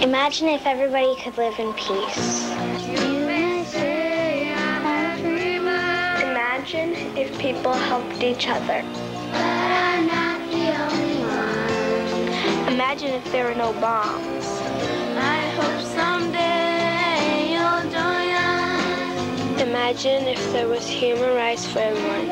Imagine if everybody could live in peace. Imagine if people helped each other. Imagine if there were no bombs. I hope someday you'll join us. Imagine if there was human rights for everyone.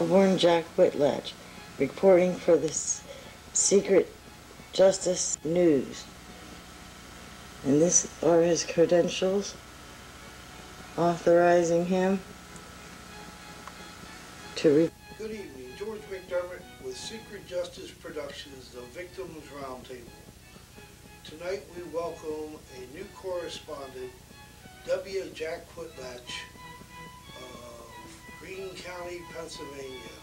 Born Jack Whitlatch, reporting for the Secret Justice News. And this are his credentials authorizing him to Good evening, George McDermott with Secret Justice Productions, The Victims Roundtable. Tonight we welcome a new correspondent, W. Jack Whitlatch, Greene County, Pennsylvania,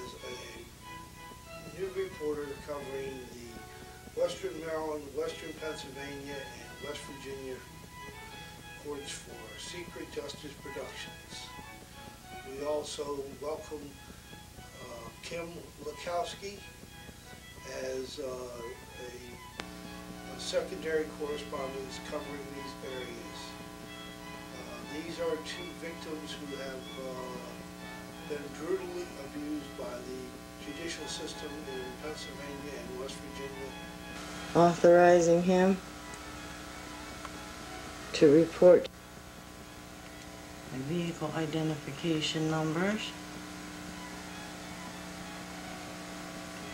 as a new reporter covering the Western Maryland, Western Pennsylvania, and West Virginia courts for Secret Justice Productions. We also welcome Kim Lakowski as a secondary correspondent covering these areas. These are two victims who have been brutally abused by the judicial system in Pennsylvania and West Virginia. authorizing him to report the vehicle identification numbers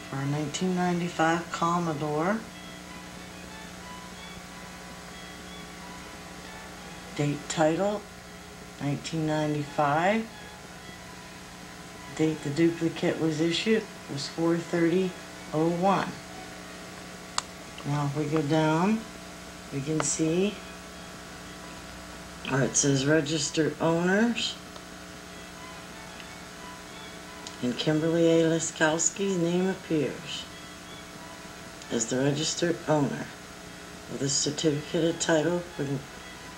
for a 1995 Commodore. Date title 1995. Date the duplicate was issued was 4/30/01. Now if we go down, we can see it says registered owners, and Kimberly A. Laskowski's name appears as the registered owner of the certificate of title for the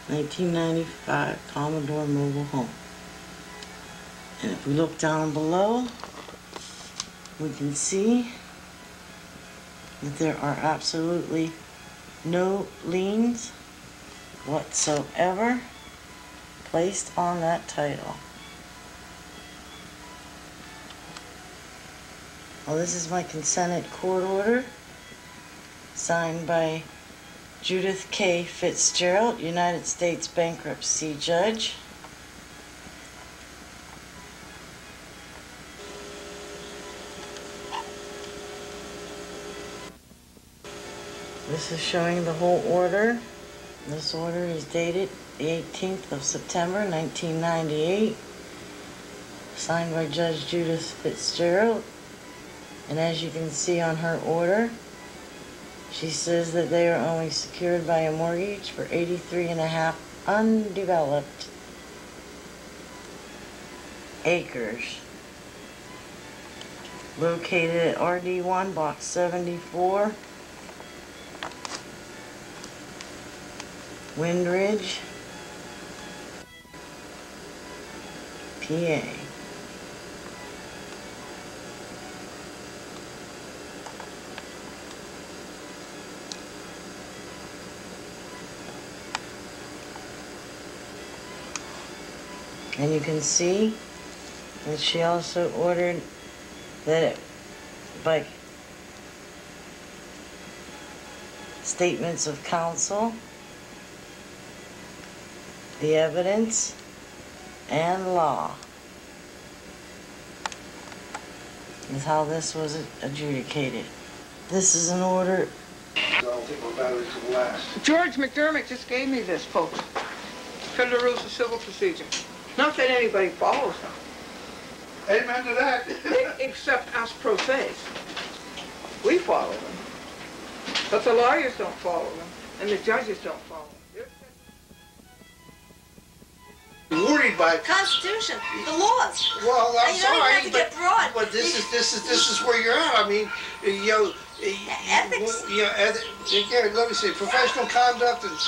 1995 Commodore mobile home. And if we look down below, we can see that there are absolutely no liens whatsoever placed on that title. Well, this is my consented court order, signed by Judith K. Fitzgerald, United States bankruptcy judge. This is showing the whole order. This order is dated the 18th of September 1998, signed by Judge Judith Fitzgerald. And as you can see on her order, she says that they are only secured by a mortgage for 83.5 undeveloped acres located at RD1 Block 74, Windridge, PA. And you can see that she also ordered that by statements of counsel, the evidence, and law is how this was adjudicated. This is an order. I'll take my battery to the last. George McDermott just gave me this, folks. Federal Rules of Civil Procedure. Not that anybody follows them. Amen to that. Except us pro se. We follow them. But the lawyers don't follow them, and the judges don't follow them. Worried by Constitution, the laws. Well, I'm And you don't even sorry, have to get broad. but this is where you're at. I mean, you know, Ethics. You know, again, let me see, professional conduct and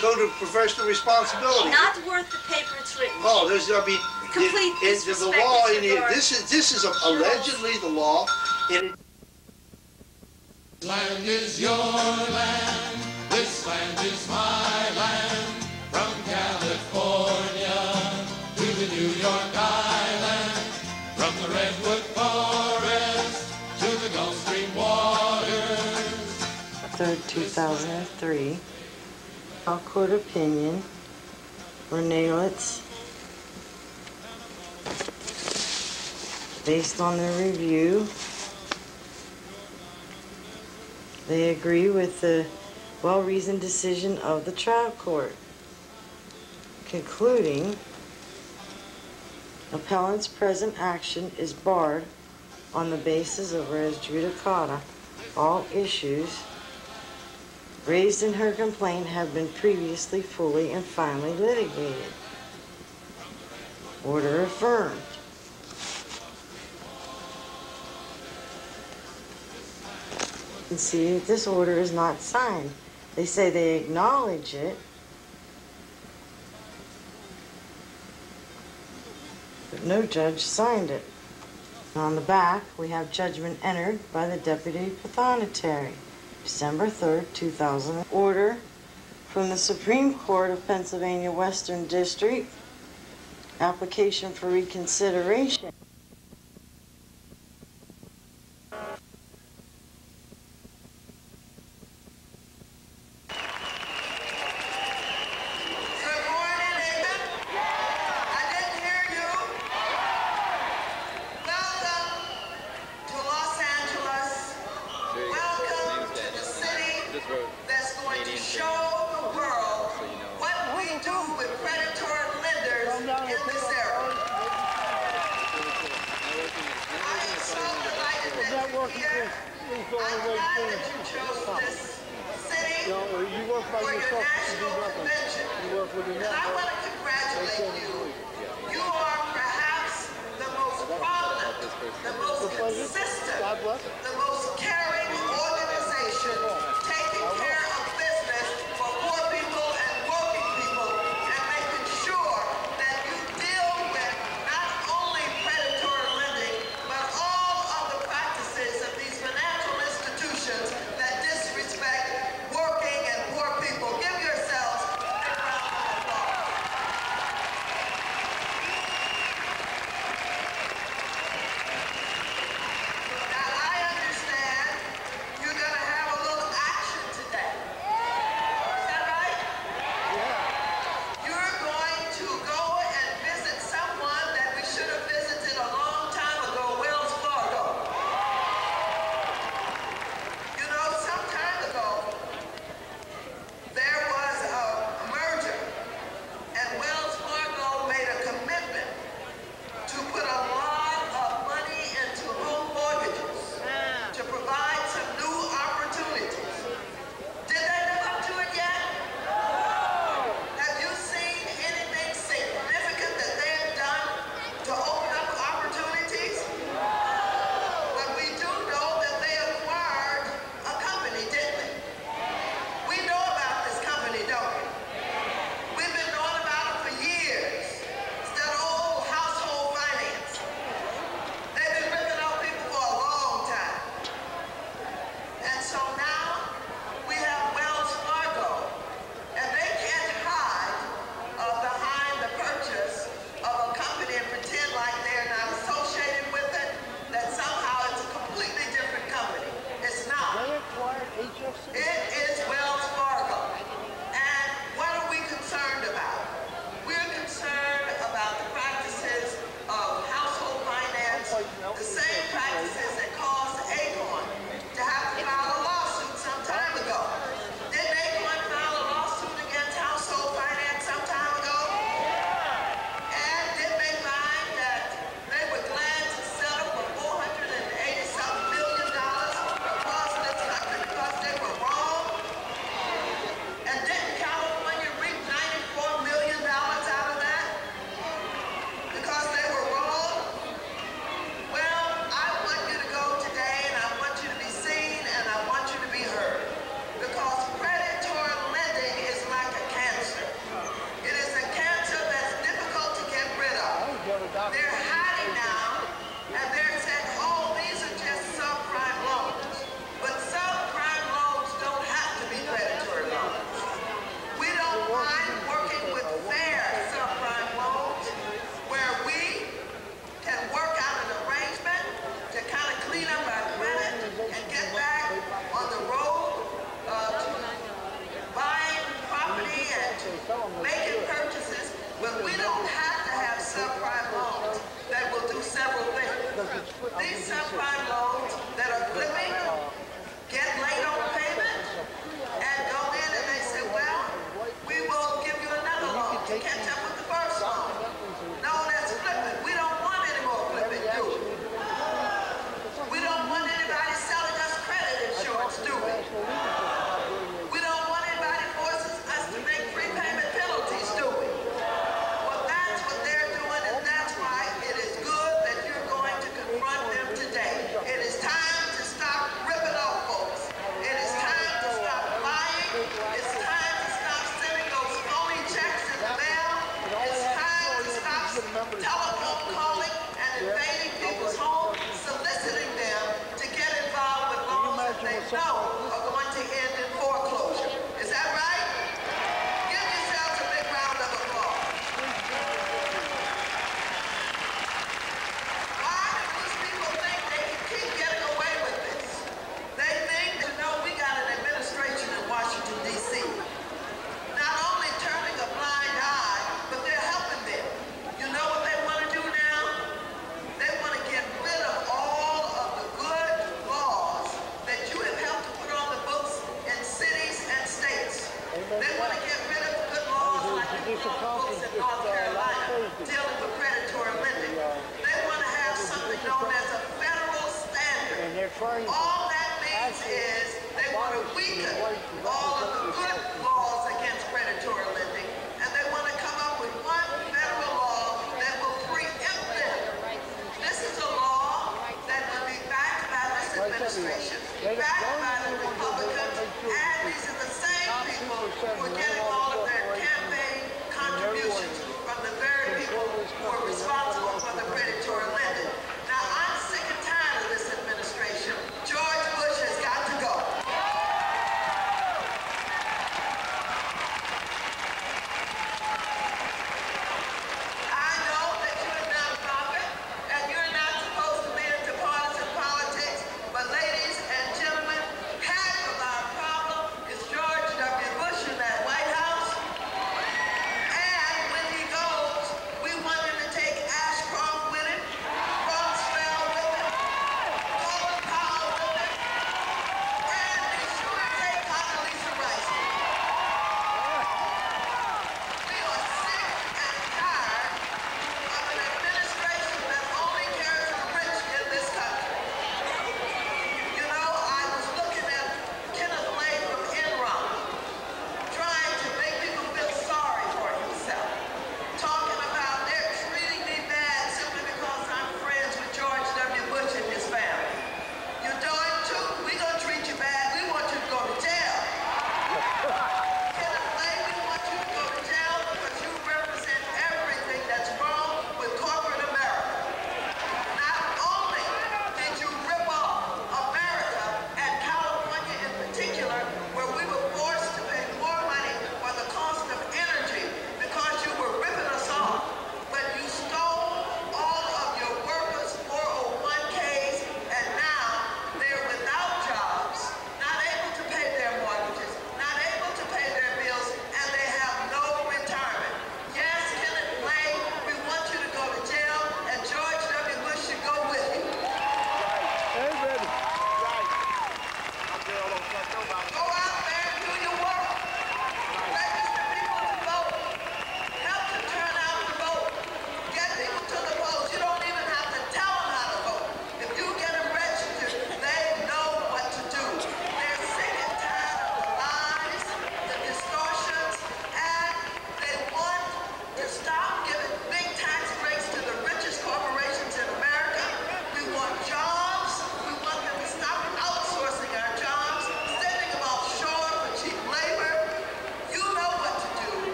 code of professional responsibility. Not worth the paper it's written. Oh, there's, I mean, Complete the disrespect law with in here. regard This is allegedly the law. And Land is your land, this land is my land, from California to the New York Island, from the Redwood Forest to the Gulf Stream waters. 3rd, 2003. Trial court opinion, Renelitz, based on their review, they agree with the well-reasoned decision of the trial court, concluding appellant's present action is barred on the basis of res judicata. All issues raised in her complaint have been previously fully and finally litigated. Order affirmed. You can see this order is not signed. They say they acknowledge it, but no judge signed it. On the back, we have judgment entered by the Deputy Pathonetary, December 3rd, 2000. Order from the Supreme Court of Pennsylvania Western District, application for reconsideration. Now, I understand know are going to end in foreclosure. Is that right? Give yourselves a big round of applause. Why do these people think they can keep getting away with this? They think, you know, we got an administration in Washington, D.C. not only turning a blind eye, but they're helping them. You know what they want to do now? They want to get rid of all of the good laws that you have helped to put on the books in cities and states. They want to get rid of the good laws like you put on the books in North Carolina dealing with predatory lending. They want to have something known as a federal standard. All that means is they want to weaken all of the good laws against predatory lending, and they want to come up with one federal law that will preempt them. This is a law that will be backed by this administration, backed by the Republicans, and these are the same people who are getting all of their campaign contributions from the very people who are responsible for the predatory lending. Now, I'm sick and tired of this administration. George Bush has got to go. I know that you're not a prophet, and you're not supposed to be into partisan politics, but ladies and gentlemen, half of our problem is George W. Bush in that White House. And when he goes, we want him to take Ashcroft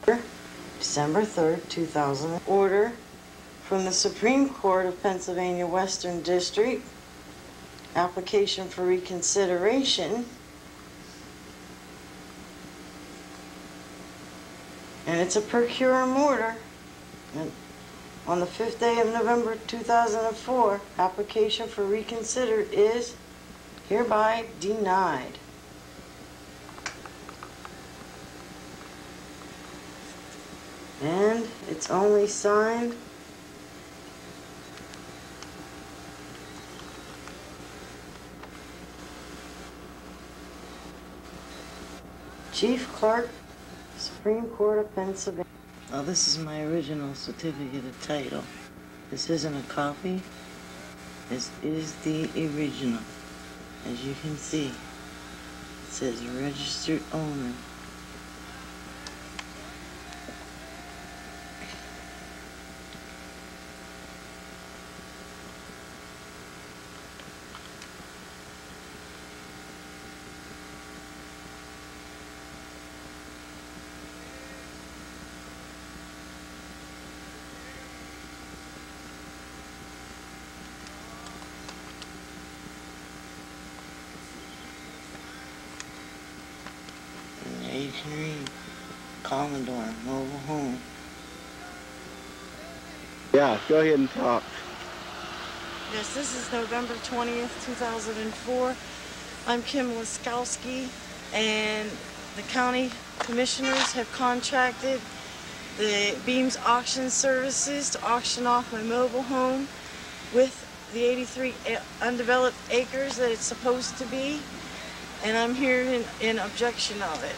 December 3rd, 2000. Order from the Supreme Court of Pennsylvania Western District. Application for reconsideration. And it's a per curiam order. And on the 5th day of November 2004, application for reconsider is hereby denied. And it's only signed Chief Clerk, Supreme Court of Pennsylvania. Oh, this is my original certificate of title. This isn't a copy. This is the original. As you can see, it says registered owner. Glendora, mobile home. Yeah, go ahead and talk. Yes, this is November 20th, 2004. I'm Kim Laskowski, and the county commissioners have contracted the Beams Auction Services to auction off my mobile home with the 83 undeveloped acres that it's supposed to be, and I'm here in objection of it.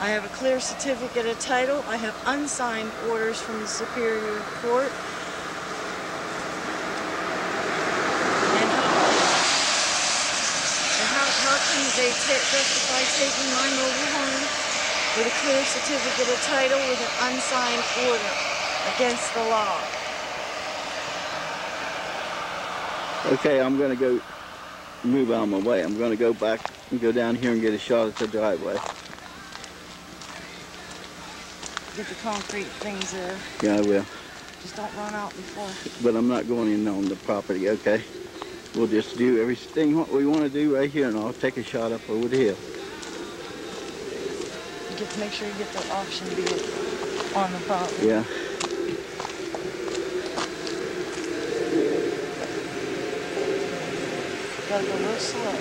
I have a clear certificate of title. I have unsigned orders from the Superior Court. And how can they justify taking my mobile home with a clear certificate of title with an unsigned order against the law? Okay, I'm going to go move out of my way. I'm going to go back and go down here and get a shot at the driveway. Get the concrete things there. Yeah, I will. Just don't run out before. But I'm not going in on the property, okay? We'll just do everything what we want to do right here, and I'll take a shot up over the hill. You get to make sure you get the auction deal on the property. Yeah. Gotta go real slow.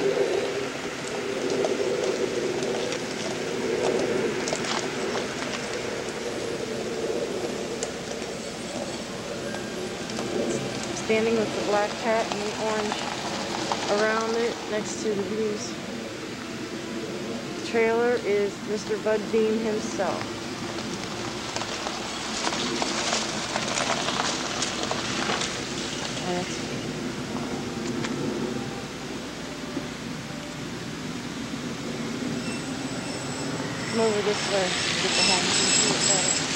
Standing with the black cat and the orange around it next to the views. The trailer is Mr. Bud Beam himself. And it's come over this way to get the home so you can see it better.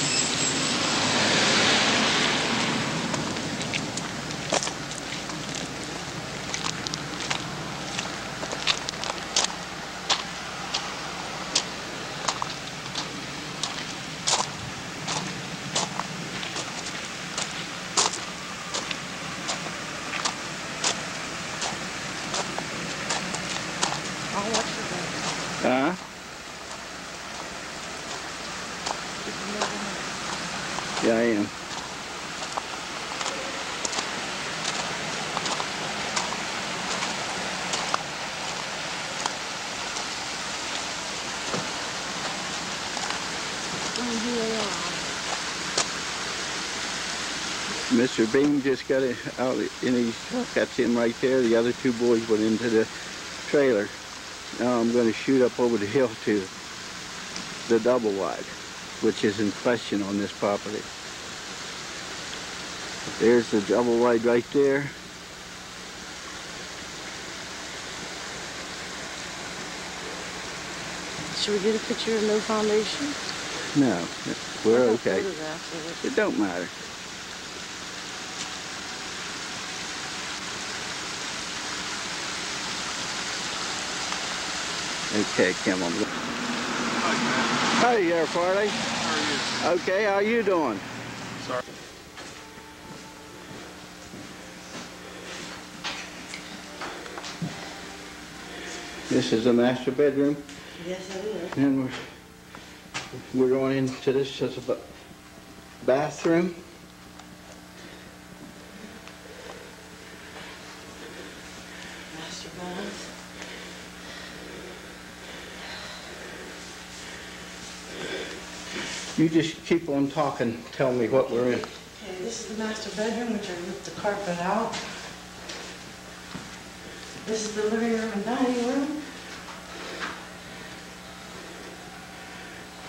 Huh? Yeah, I am. Mr. Beam just got it out in his truck. That's him right there. The other two boys went into the trailer. Now I'm going to shoot up over the hill to the double wide, which is in question on this property. There's the double wide right there. Should we get a picture of no foundation? No, we're okay. It don't matter. Okay, Kim, I'm going. Howdy there, Farley. How are you? Okay, how you doing? Sorry. This is the master bedroom. Yes, it is. And we're going into this as a bathroom. Master bath. You just keep on talking, tell me what we're in. Okay, this is the master bedroom, which I ripped the carpet out. This is the living room and dining room.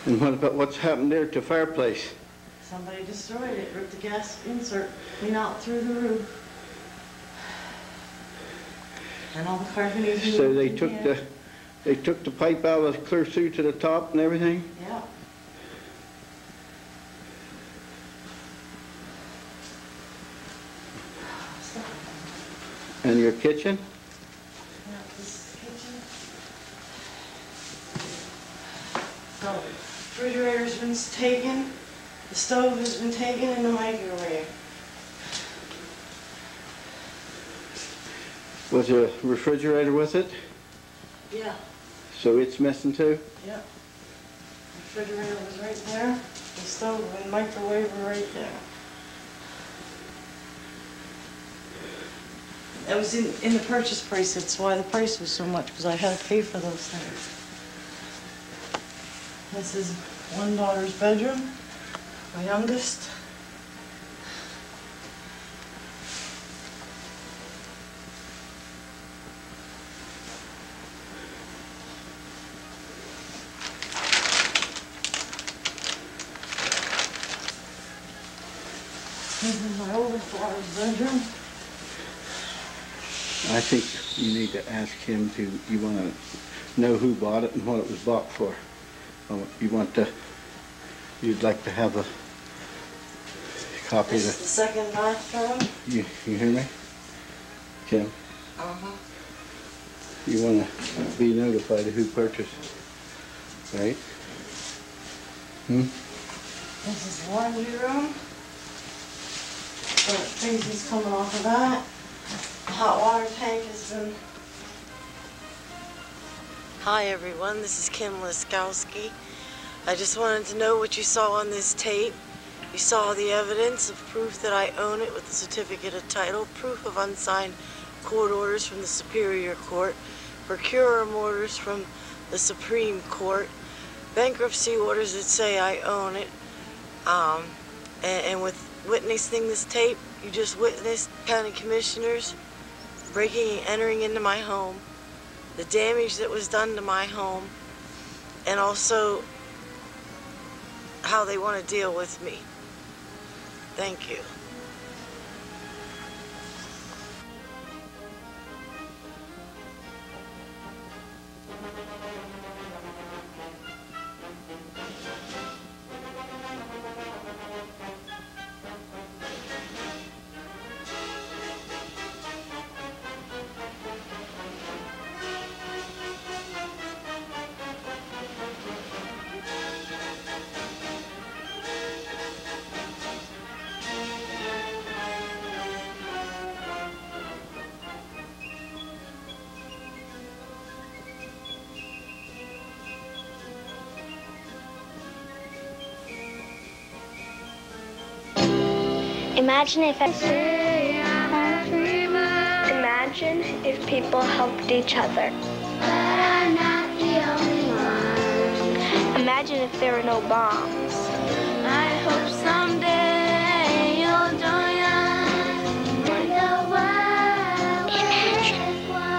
And what about what's happened there to fireplace? Somebody destroyed it, ripped the gas insert clean out through the roof. And all the carpeting. So they took the pipe out of clear through to the top and everything? Yeah. And your kitchen? Yeah, this is the kitchen. So, refrigerator's been taken, the stove has been taken, and the microwave. Was there a refrigerator with it? Yeah. So it's missing too? Yep. The refrigerator was right there, the stove and microwave were right there. That was in the purchase price, that's why the price was so much, because I had to pay for those things. This is one daughter's bedroom, my youngest. This is my oldest daughter's bedroom. I think you need to ask him you want to know who bought it and what it was bought for. You'd like to have a copy of This is the second bathroom. You hear me? Kim? Uh-huh. You want to be notified of who purchased it, right? This is the laundry room. The things is coming off of that. The hot water tank has been... Hi everyone, this is Kim Liskowski. I just wanted to know what you saw on this tape. You saw the evidence of proof that I own it with the certificate of title, proof of unsigned court orders from the Superior Court, procurum orders from the Supreme Court, bankruptcy orders that say I own it, and with witnessing this tape, you just witnessed county commissioners breaking and entering into my home, the damage that was done to my home, and also how they want to deal with me. Thank you. Imagine if Imagine if people helped each other. Imagine if there were no bombs. I hope someday you'll join us when the world is one.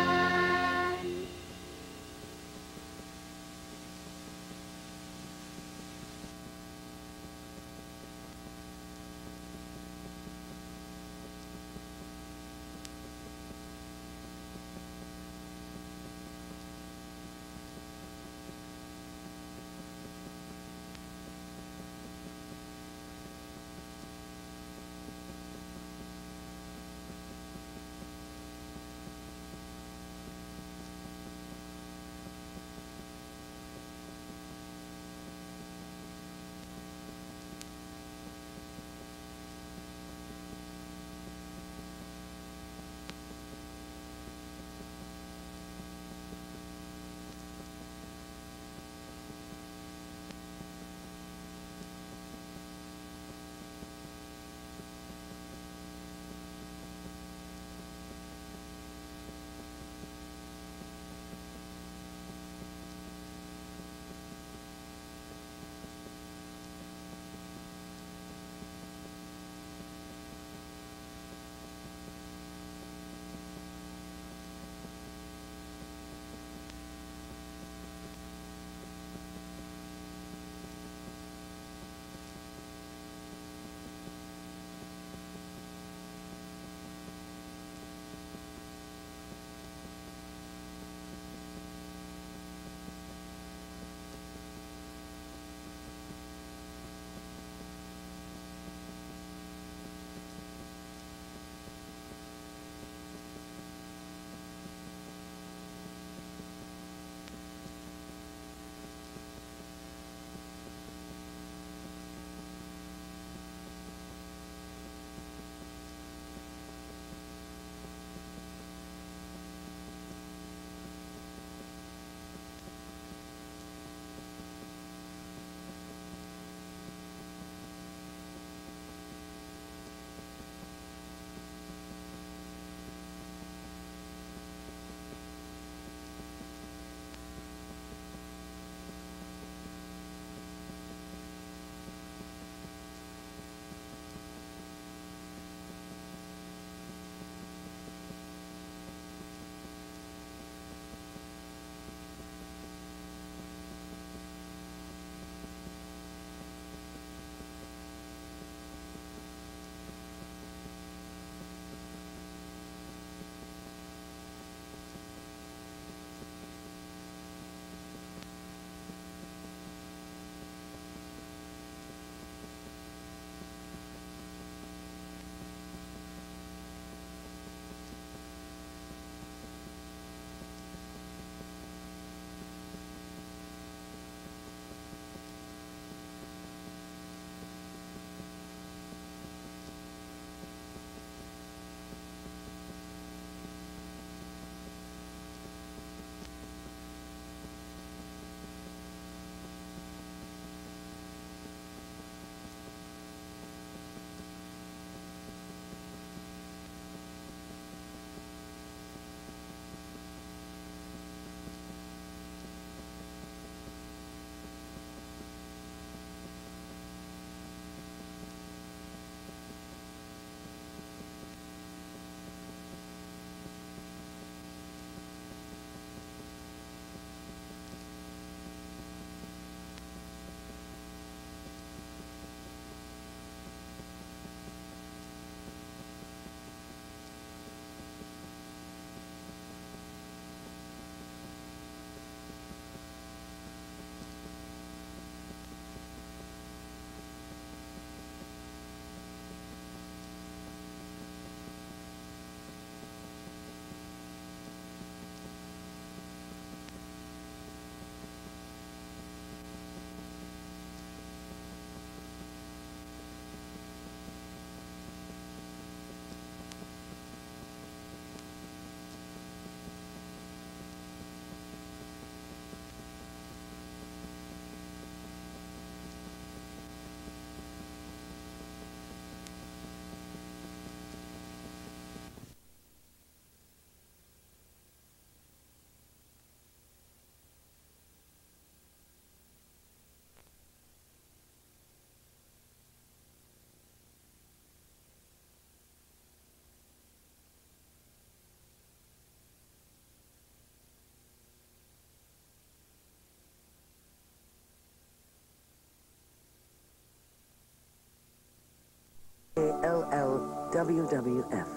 WWF.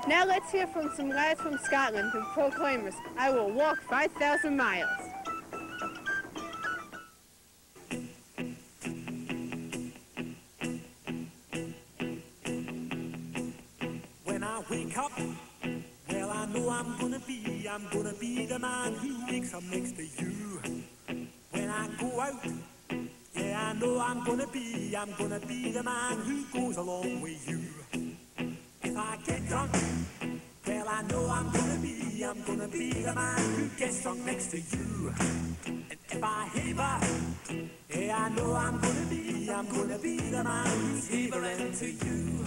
Now let's hear from some lads from Scotland, the Proclaimers. I will walk 5,000 miles. When I wake up, well, I know I'm gonna be the man who wakes up next to you. When I go out, yeah, I know I'm gonna be the man who goes along with you. If I get drunk, well, I know I'm gonna be the man who gets drunk next to you. And if I haver, yeah, I know I'm gonna be the man who's havering to you.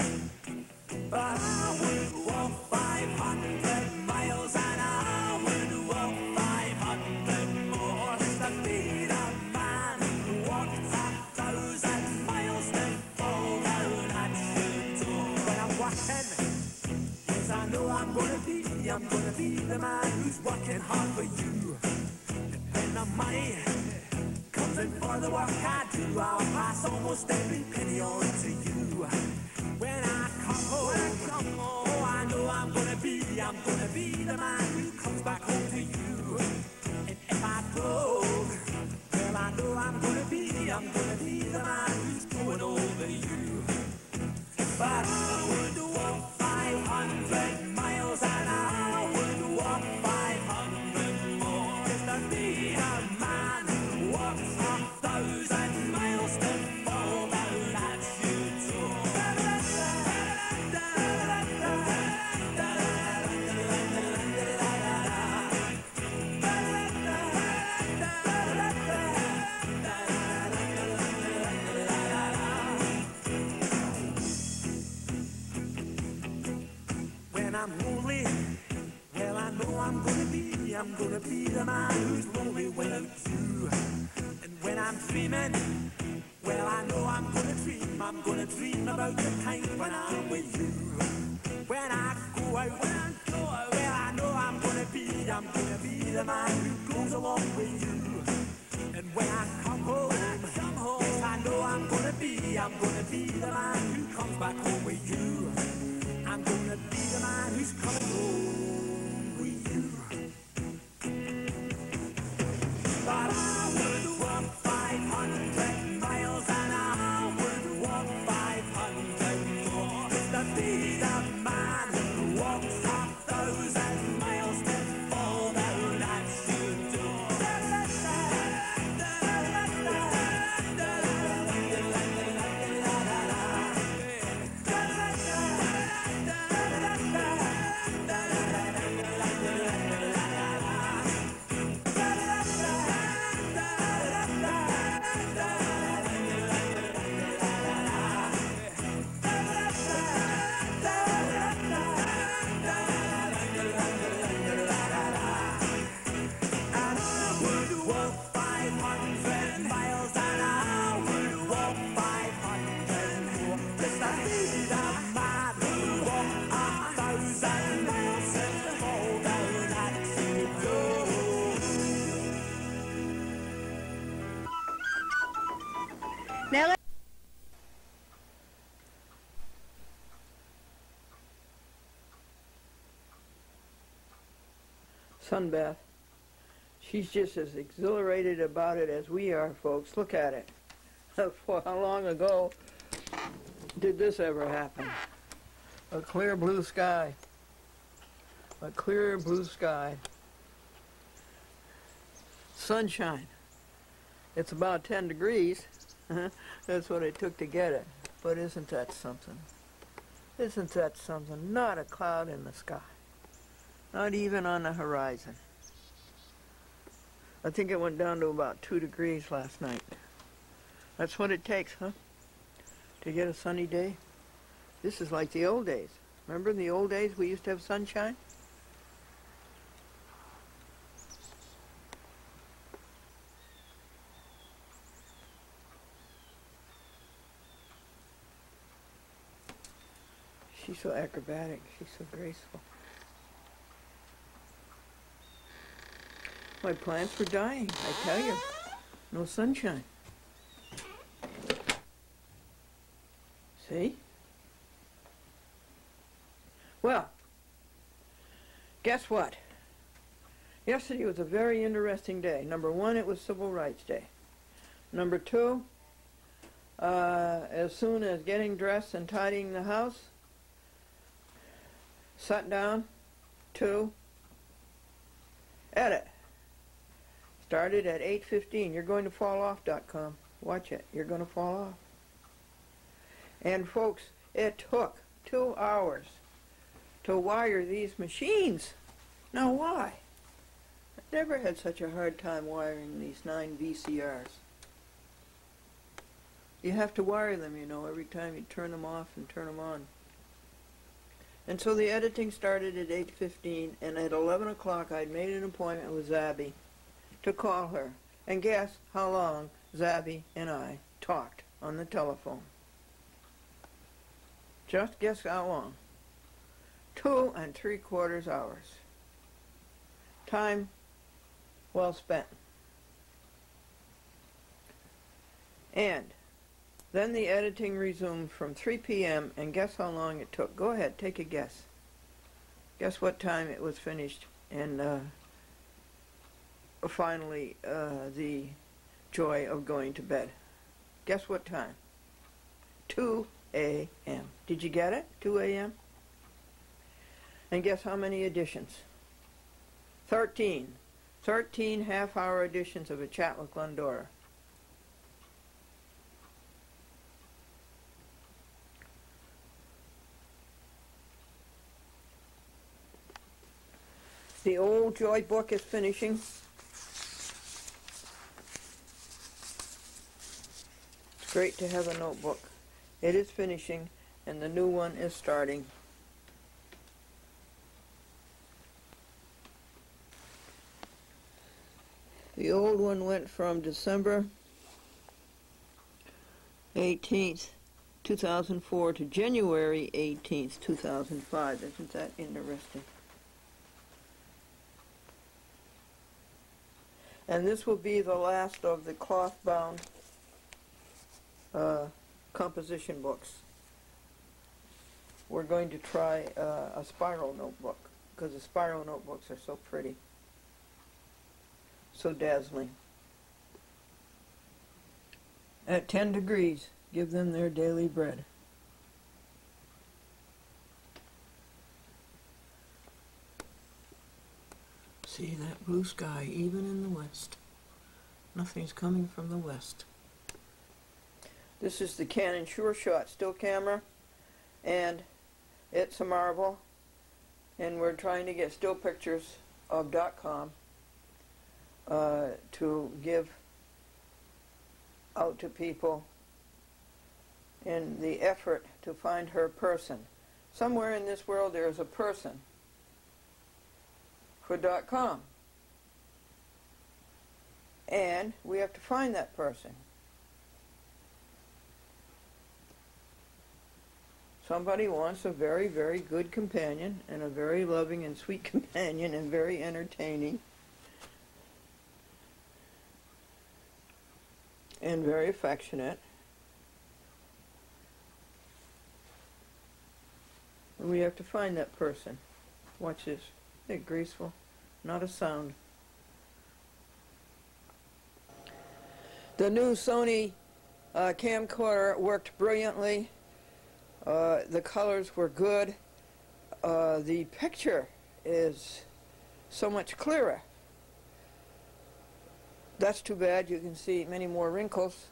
But I would walk 500 miles and I would walk 500 more just to be the man who walked 1,000 miles to fall down at your door. When I'm walking, yes, I know I'm gonna be the man who's working hard for you. And when the money comes in for the work I do, I'll pass almost every penny on to you. When I come home, oh, I know I'm gonna be the man who comes back home to you. And if I broke, well, I know I'm gonna be the man who's going over you. But I would walk 500 miles and I would walk 500 more just to be a man who walks 1,000 miles to fall down at your door. When I'm lonely, well, I know I'm gonna be the man who's lonely without you. And when I'm dreaming, well, I know I'm gonna dream about the time when I'm with you. When I go out, well, I know I'm gonna be the man who goes along with you. And when I come home, yes, I know I'm gonna be the man who comes back home with you. I'm gonna be the man who's coming home with you. But I would walk 500 miles and I would walk 500 more just to be the man who walks 1,000 miles to fall down at your door. Now Sunbath. She's just as exhilarated about it as we are, folks. Look at it. For how long ago did this ever happen? A clear blue sky. A clear blue sky. Sunshine. It's about 10 degrees. That's what it took to get it. But isn't that something? Isn't that something? Not a cloud in the sky. Not even on the horizon. I think it went down to about 2 degrees last night. That's what it takes, huh? To get a sunny day. This is like the old days. Remember in the old days we used to have sunshine? She's so acrobatic. She's so graceful. My plants were dying, I tell you. No sunshine. See? Well, guess what? Yesterday was a very interesting day. Number one, it was Civil Rights Day. Number two, as soon as getting dressed and tidying the house, sat down to edit. Started at 8:15. You're going to fall off.com. Watch it. You're going to fall off. And folks, it took 2 hours to wire these machines. Now why? I've never had such a hard time wiring these 9 VCRs. You have to wire them, you know, every time you turn them off and turn them on. And so the editing started at 8:15, and at 11 o'clock I'd made an appointment with Zabby to call her. And guess how long Zabby and I talked on the telephone. Just guess how long. 2 3/4 hours. Time well spent. And then the editing resumed from 3 p.m. and guess how long it took? Go ahead, take a guess. Guess what time it was finished and finally the joy of going to bed. Guess what time? 2 a.m. Did you get it? 2 a.m.? And guess how many editions? 13. 13 half-hour editions of A Chat with Glendora. The old Joy book is finishing. It's great to have a notebook. It is finishing, and the new one is starting. The old one went from December 18th, 2004 to January 18th, 2005. Isn't that interesting? And this will be the last of the cloth-bound composition books. We're going to try a spiral notebook, because the spiral notebooks are so pretty, so dazzling. At 10 degrees, give them their daily bread. See that blue sky, even in the west. Nothing's coming from the west. This is the Canon Sure Shot still camera, and it's a marvel, and we're trying to get still pictures of .com to give out to people in the effort to find her person. Somewhere in this world there is a person for .com, and we have to find that person. Somebody wants a very, very good companion, and a very loving and sweet companion, and very entertaining, and very affectionate. And we have to find that person. Watch this. Isn't it graceful? Not a sound. The new Sony camcorder worked brilliantly. The colors were good. The picture is so much clearer. That's too bad. You can see many more wrinkles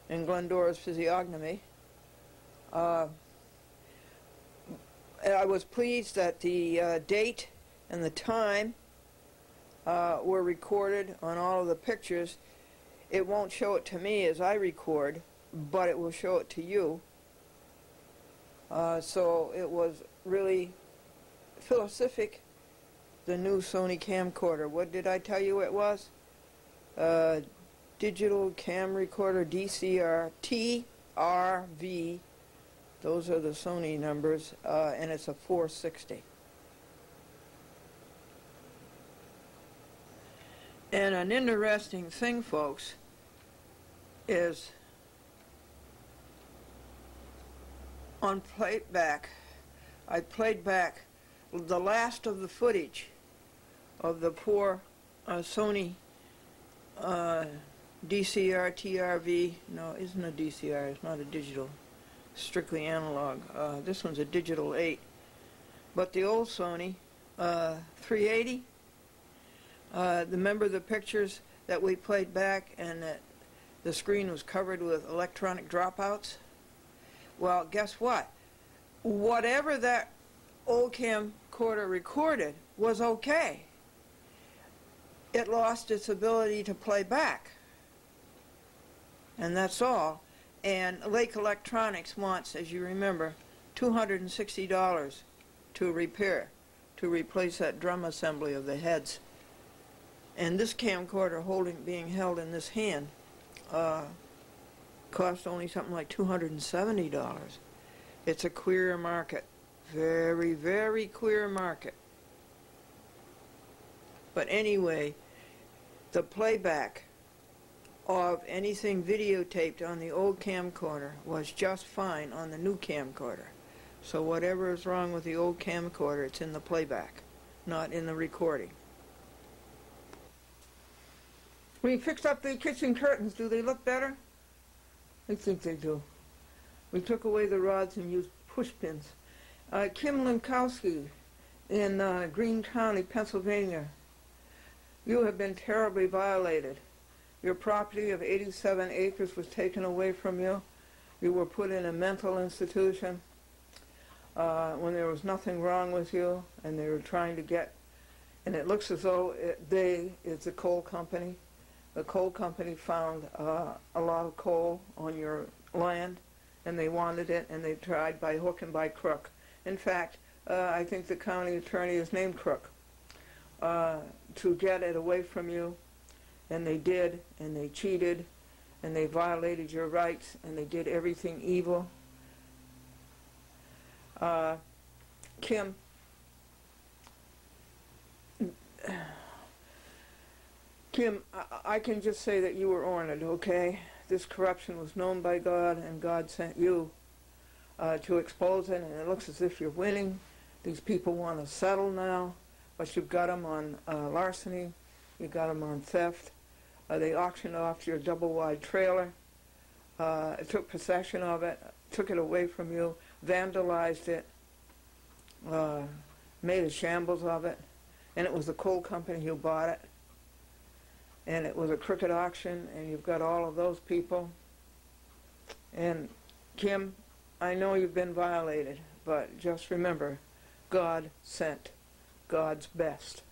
in Glendora's physiognomy. I was pleased that the date and the time were recorded on all of the pictures. It won't show it to me as I record, but it will show it to you. So it was really philosophic, the new Sony camcorder. What did I tell you it was? Digital cam recorder, DCR, TRV. Those are the Sony numbers, and it's a 460. And an interesting thing, folks, is on playback, I played back the last of the footage of the poor Sony DCR TRV. No, it isn't a DCR. It's not a digital. Strictly analog. This one's a digital 8. But the old Sony 380. Remember the pictures that we played back and that the screen was covered with electronic dropouts? Well, guess what? Whatever that old camcorder recorded was okay. It lost its ability to play back. And that's all. And Lake Electronics wants, as you remember, $260 to repair, to replace that drum assembly of the heads. And this camcorder being held in this hand cost only something like $270. It's a queer market. Very, very queer market. But anyway, the playback of anything videotaped on the old camcorder was just fine on the new camcorder. So whatever is wrong with the old camcorder, it's in the playback, not in the recording. We fixed up the kitchen curtains. Do they look better? I think they do. We took away the rods and used push pins. Kim Linkowski in Greene County, Pennsylvania. You have been terribly violated. Your property of 87 acres was taken away from you. You were put in a mental institution when there was nothing wrong with you, and they were trying to get, and it looks as though it's a coal company. The coal company found a lot of coal on your land, and they wanted it, and they tried by hook and by crook. In fact, I think the county attorney is named Crook, to get it away from you, and they did, and they cheated, and they violated your rights, and they did everything evil. Kim, I can just say that you were ornered, okay? This corruption was known by God, and God sent you to expose it, and it looks as if you're winning. These people want to settle now, but you've got them on larceny, you've got them on theft. They auctioned off your double-wide trailer, took possession of it, took it away from you, vandalized it, made a shambles of it, and it was the coal company who bought it. And it was a crooked auction, and you've got all of those people. And Kim, I know you've been violated, but just remember, God sent God's best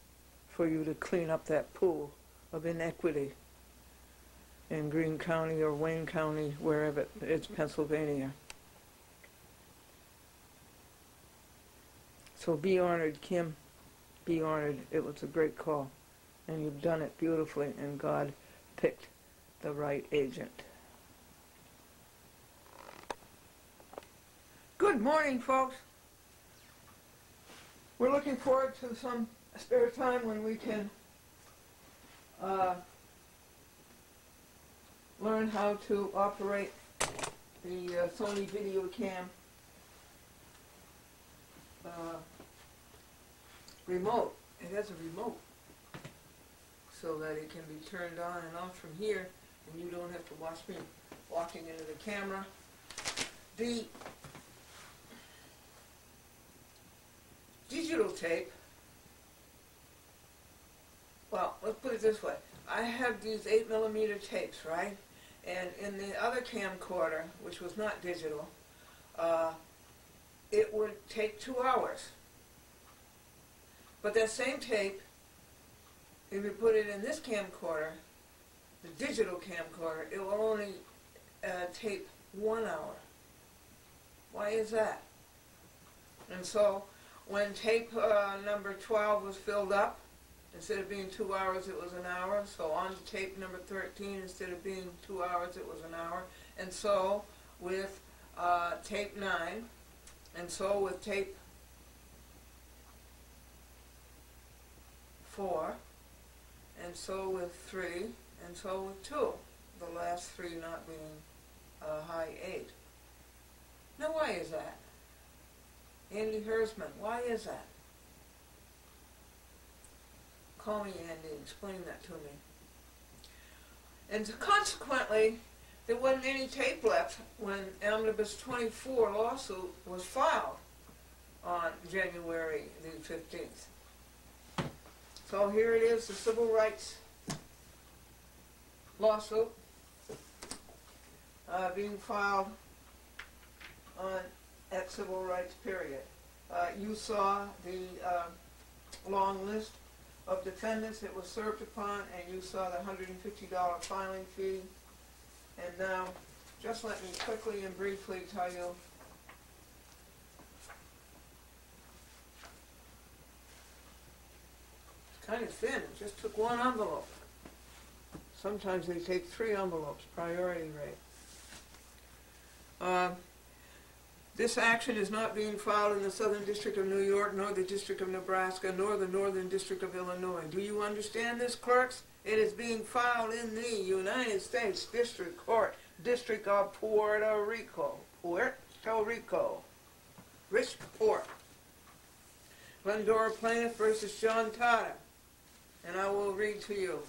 for you to clean up that pool of inequity in Greene County or Wayne County, wherever it's Pennsylvania. So be honored, Kim. Be honored. It was a great call. And you've done it beautifully, and God picked the right agent. Good morning, folks. We're looking forward to some spare time when we can learn how to operate the Sony video cam remote. It has a remote, so that it can be turned on and off from here, and you don't have to watch me walking into the camera. The digital tape, well, let's put it this way. I have these 8mm tapes, right? And in the other camcorder, which was not digital, it would take 2 hours. But that same tape, if you put it in this camcorder, the digital camcorder, it will only tape 1 hour. Why is that? And so when tape number 12 was filled up, instead of being 2 hours, it was an hour. So on to tape number 13, instead of being 2 hours, it was an hour. And so with tape 9, and so with tape 4, and so with 3, and so with 2, the last 3 not being high 8. Now why is that? Andy Hersman. Why is that? Call me, Andy, and explain that to me. And so consequently, there wasn't any tape left when Omnibus 24 lawsuit was filed on January the 15th. So here it is, the civil rights lawsuit being filed on at civil rights period. You saw the long list of defendants it was served upon, and you saw the $150 filing fee. And now, just let me quickly and briefly tell you it's kind of thin. It just took one envelope. Sometimes they take 3 envelopes, priority rate. This action is not being filed in the Southern District of New York, nor the District of Nebraska, nor the Northern District of Illinois. Do you understand this, clerks? It is being filed in the United States District Court, District of Puerto Rico. Puerto Rico. Rich Port. Glendora plaintiff versus John Tata. And I will read to you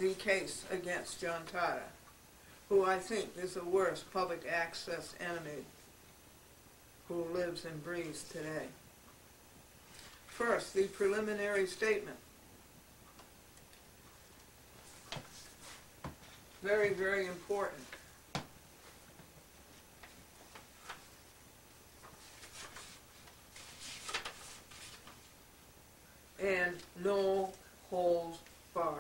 the case against John Tata, who I think is the worst public access enemy who lives and breathes today. First, the preliminary statement. Very, very important. And no holds barred.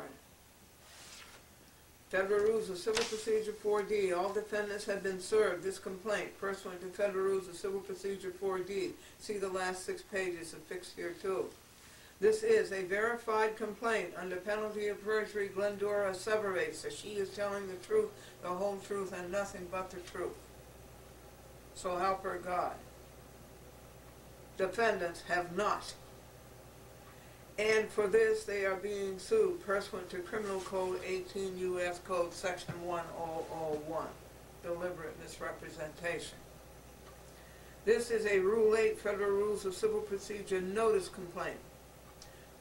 Federal Rules of Civil Procedure 4D. All defendants have been served this complaint pursuant to Federal Rules of Civil Procedure 4D. See the last 6 pages affixed here too. This is a verified complaint under penalty of perjury. Glendora asseverates that she is telling the truth, the whole truth, and nothing but the truth. So help her God. Defendants have not. And for this, they are being sued pursuant to Criminal Code 18 U.S. Code Section 1001, deliberate misrepresentation. This is a Rule 8 Federal Rules of Civil Procedure notice complaint.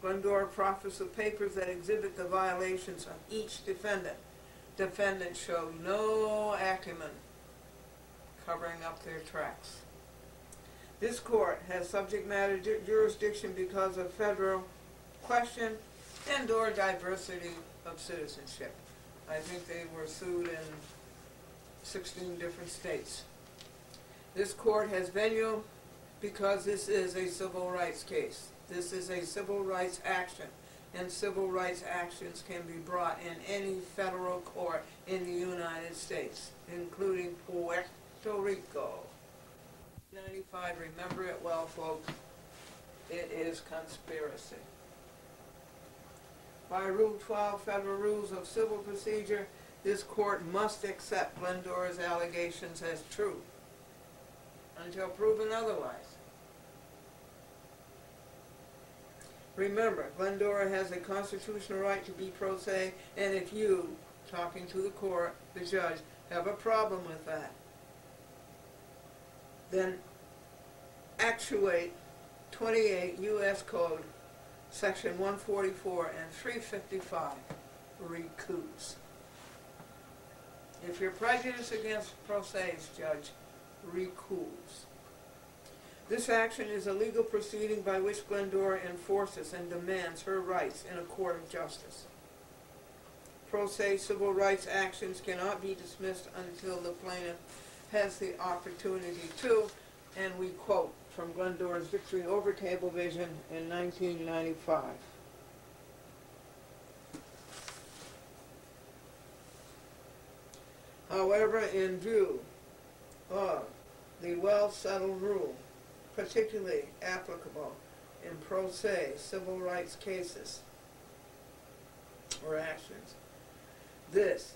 Glendora proffers of papers that exhibit the violations of each defendant. Defendants show no acumen covering up their tracks. This court has subject matter jurisdiction because of federal question and or diversity of citizenship. I think they were sued in 16 different states. This court has venue because this is a civil rights case. This is a civil rights action, and civil rights actions can be brought in any federal court in the United States, including Puerto Rico. 95, remember it well, folks. It is conspiracy. By Rule 12, Federal Rules of Civil Procedure, this court must accept Glendora's allegations as true until proven otherwise. Remember, Glendora has a constitutional right to be pro se, and if you, talking to the court, the judge, have a problem with that, then actuate 28 U.S. Code Section 144 and 355, recuse. If you're prejudiced against pro se's, judge, recuse. This action is a legal proceeding by which Glendora enforces and demands her rights in a court of justice. Pro se civil rights actions cannot be dismissed until the plaintiff has the opportunity to, and we quote from Glendora's Victory over Cablevision in 1995. However, in view of the well-settled rule, particularly applicable in pro se civil rights cases or actions, this,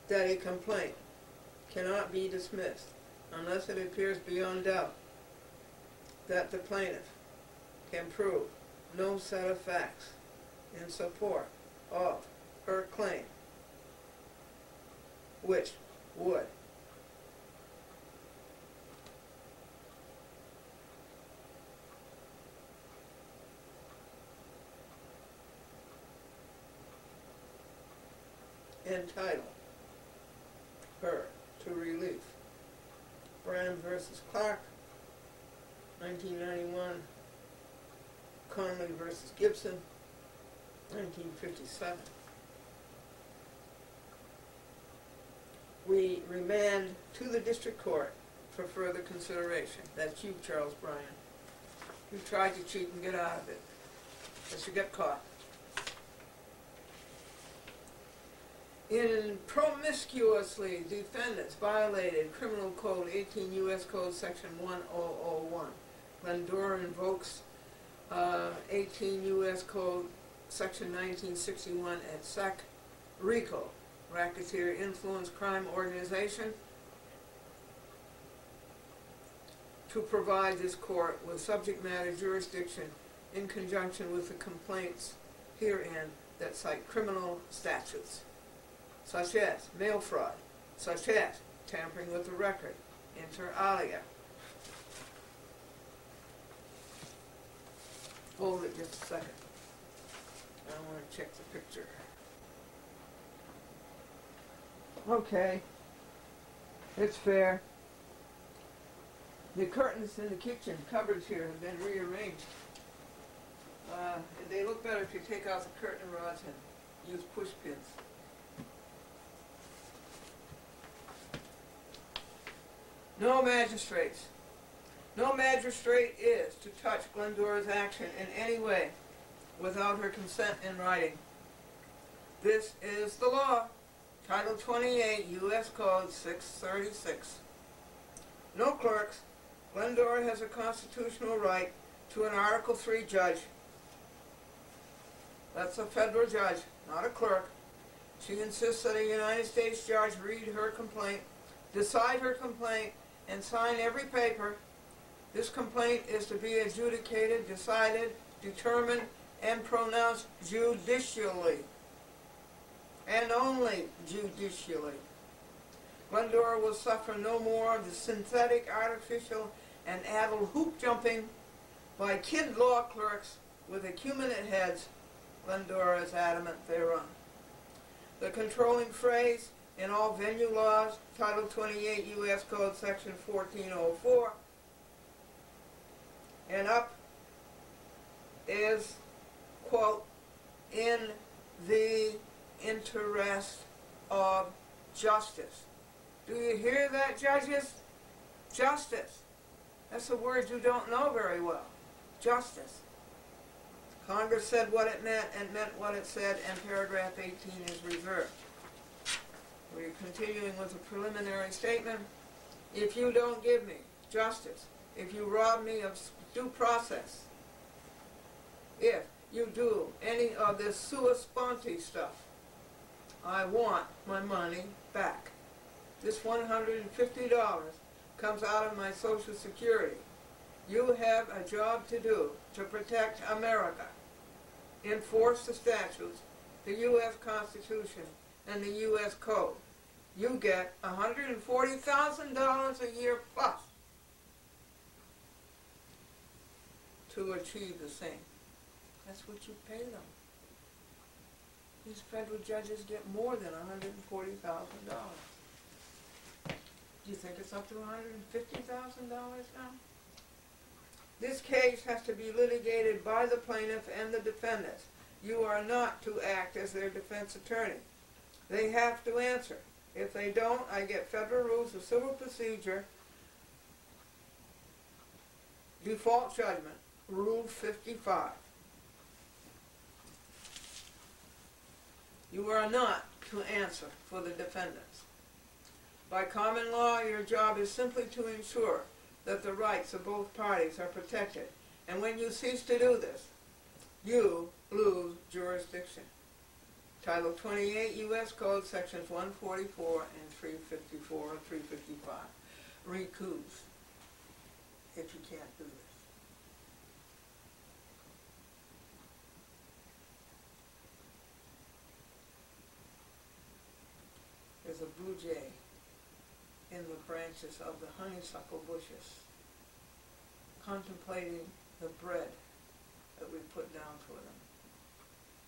that a complaint cannot be dismissed unless it appears beyond doubt that the plaintiff can prove no set of facts in support of her claim, which would entitle her to relief. Brown versus Clark, 1991. Conley versus Gibson, 1957. We remand to the district court for further consideration. That's you, Charles Bryan. You tried to cheat and get out of it, but you got caught. In promiscuously, defendants violated Criminal Code 18 U.S. Code Section 1001. Glendora invokes 18 U.S. Code Section 1961 at SAC RICO, Racketeer Influence Crime Organization, to provide this court with subject matter jurisdiction in conjunction with the complaints herein that cite criminal statutes, such as mail fraud, such as tampering with the record, inter alia. Hold it just a second. I want to check the picture. Okay. It's fair. The curtains in the kitchen cupboards here have been rearranged. They look better if you take out the curtain rods and use push pins. No magistrates. No magistrate is to touch Glendora's action in any way without her consent in writing. This is the law. Title 28, U.S. Code 636. No clerks. Glendora has a constitutional right to an Article 3 judge. That's a federal judge, not a clerk. She insists that a United States judge read her complaint, decide her complaint, and sign every paper. This complaint is to be adjudicated, decided, determined, and pronounced judicially, and only judicially. Glendora will suffer no more of the synthetic, artificial, and addled hoop jumping by kid law clerks with acuminate heads. Glendora is adamant thereon. The controlling phrase in all venue laws, Title 28 U.S. Code Section 1404, and up is, quote, in the interest of justice. Do you hear that, judges? Justice. That's a word you don't know very well. Justice. Congress said what it meant and meant what it said, and paragraph 18 is reserved. We're continuing with a preliminary statement. If you don't give me justice, if you rob me of due process, if you do any of this sua sponte stuff, I want my money back. This $150 comes out of my Social Security. You have a job to do to protect America, enforce the statutes, the U.S. Constitution, and the U.S. Code. You get $140,000 a year plus to achieve the same. That's what you pay them. These federal judges get more than $140,000. Do you think it's up to $150,000 now? This case has to be litigated by the plaintiff and the defendants. You are not to act as their defense attorney. They have to answer. If they don't, I get Federal Rules of Civil Procedure, Default Judgment, Rule 55. You are not to answer for the defendants. By common law, your job is simply to ensure that the rights of both parties are protected. And when you cease to do this, you lose jurisdiction. Title 28 U.S. Code Sections 144 and 354 and 355. Recuse if you can't do this. There's a blue jay in the branches of the honeysuckle bushes, contemplating the bread that we put down for them.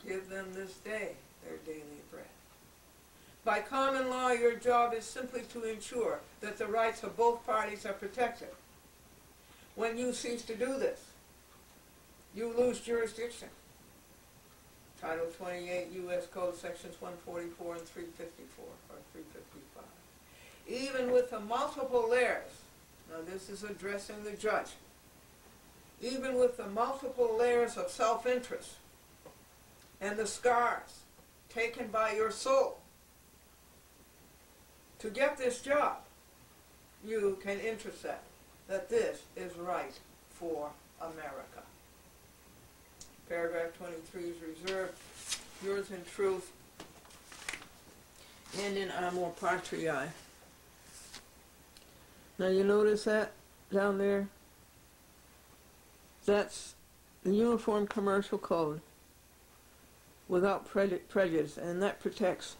Give them this day their daily bread. By common law, your job is simply to ensure that the rights of both parties are protected. When you cease to do this, you lose jurisdiction. Title 28 U.S. Code Sections 144 and 354, or 355. Even with the multiple layers, now this is addressing the judge, even with the multiple layers of self-interest and the scars taken by your soul to get this job, you can intercept that this is right for America. Paragraph 23 is reserved, yours in truth and in amor patriae. Now you notice that down there? That's the Uniform Commercial Code without prejudice, and that protects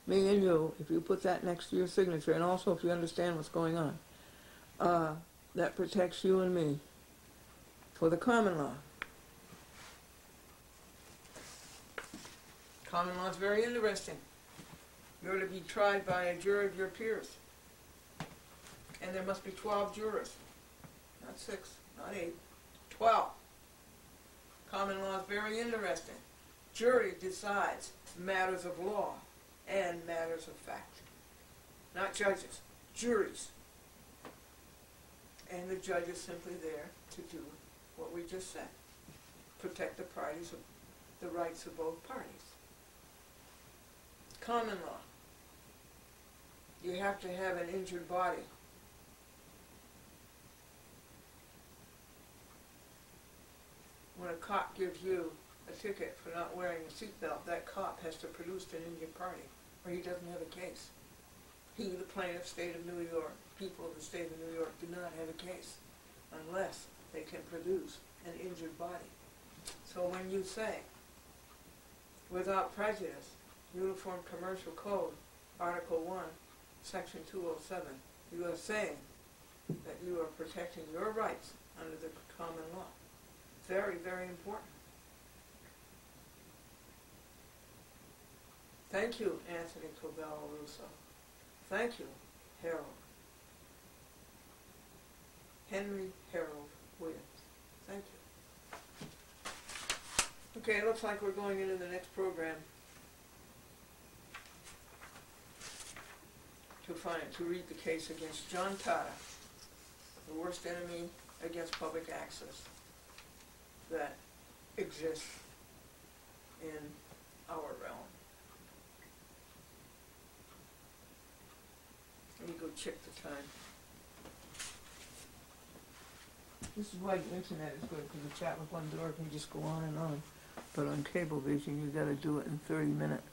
me and you if you put that next to your signature, and also if you understand what's going on. That protects you and me for the common law. Common law is very interesting. You're to be tried by a jury of your peers. And there must be 12 jurors. Not 6, not 8, 12. Common law is very interesting. Jury decides matters of law and matters of fact. Not judges, juries. And the judge is simply there to do what we just said. Protect the parties, the rights of both parties. Common law. You have to have an injured body. When a cop gives you a ticket for not wearing a seatbelt, that cop has to produce an injured party, or he doesn't have a case. He, the plaintiff, state of New York, people of the state of New York do not have a case unless they can produce an injured body. So when you say, without prejudice, Uniform Commercial Code, Article 1, Section 207, you are saying that you are protecting your rights under the common law. Very, very important. Thank you, Anthony Cobello Russo. Thank you, Harold. Henry Harold Williams. Thank you. Okay, it looks like we're going into the next program to read the case against John Tata, the worst enemy against public access that exists in our realm. Let me go check the time. This is why the internet is good, because the chat with Glendora can just go on and on. But on Cablevision, you've got to do it in 30-minute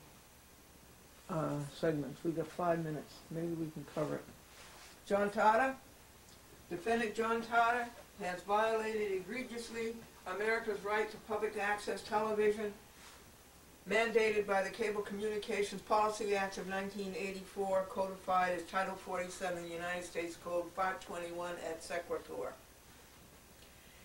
segments. We've got 5 minutes. Maybe we can cover it. John Tata. Defendant John Tata has violated egregiously America's right to public access television, mandated by the Cable Communications Policy Act of 1984, codified as Title 47, United States Code 521 et sequitur.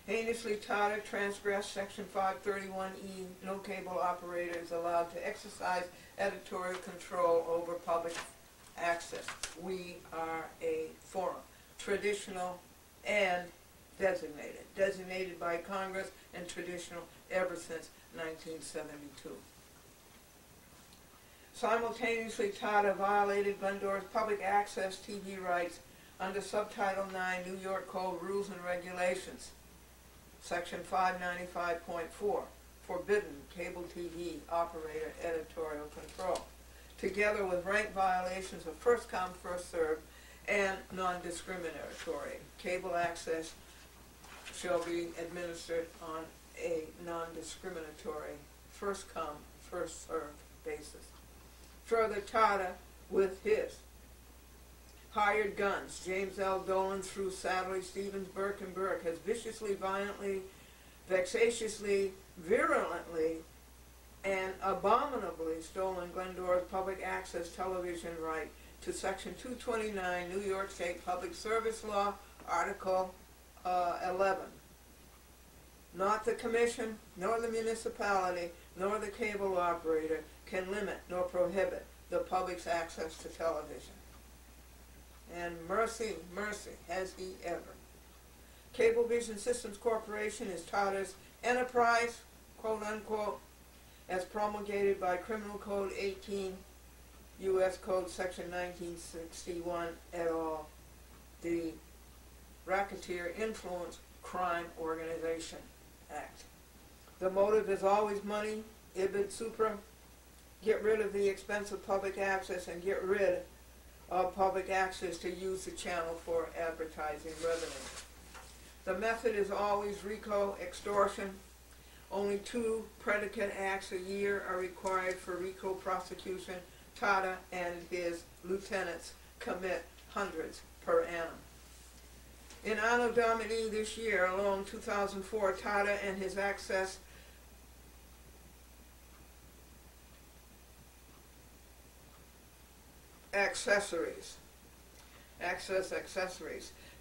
Heinously, Tata transgressed Section 531E. No cable operator is allowed to exercise editorial control over public access. We are a forum, traditional and designated. Designated by Congress and traditional ever since 1972. Simultaneously, Tata violated Glendora's public access TV rights under Subtitle 9 New York Code Rules and Regulations. Section 595.4, forbidden cable TV operator editorial control, together with rank violations of first come, first served, and non-discriminatory. Cable access shall be administered on a non-discriminatory first come, first served basis. Further, Tata, with his hired guns, James L. Dolan through Sadler, Stevens, Burke, and Burke, has viciously, violently, vexatiously, virulently, and abominably stolen Glendora's public access television right to Section 229 New York State Public Service Law, Article 11. Not the commission, nor the municipality, nor the cable operator can limit nor prohibit the public's access to television. And mercy, mercy, has he ever. Cablevision Systems Corporation is Tata's enterprise, quote unquote, as promulgated by Criminal Code 18, U.S. Code Section 1961 et al., the Racketeer Influence Crime Organization Act. The motive is always money, ibid supra, get rid of the expensive public access and get rid of public access to use the channel for advertising revenue. The method is always RICO extortion. Only 2 predicate acts a year are required for RICO prosecution. Tata and his lieutenants commit hundreds per annum. In Anno Domini this year alone, 2004, Tata and his accessories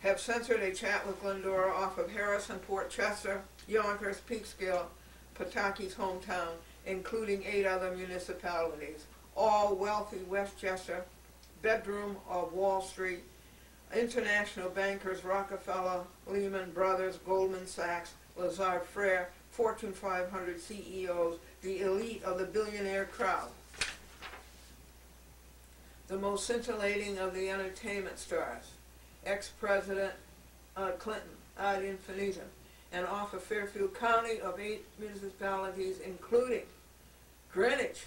have censored a chat with Glendora off of Harrison, Port Chester, Yonkers, Peekskill, Pataki's hometown, including 8 other municipalities, all wealthy Westchester, bedroom of Wall Street, international bankers, Rockefeller, Lehman Brothers, Goldman Sachs, Lazard Frere, Fortune 500 CEOs, the elite of the billionaire crowd. The most scintillating of the entertainment stars, ex-President Clinton ad infinitum, and off of Fairfield County of 8 municipalities, including Greenwich,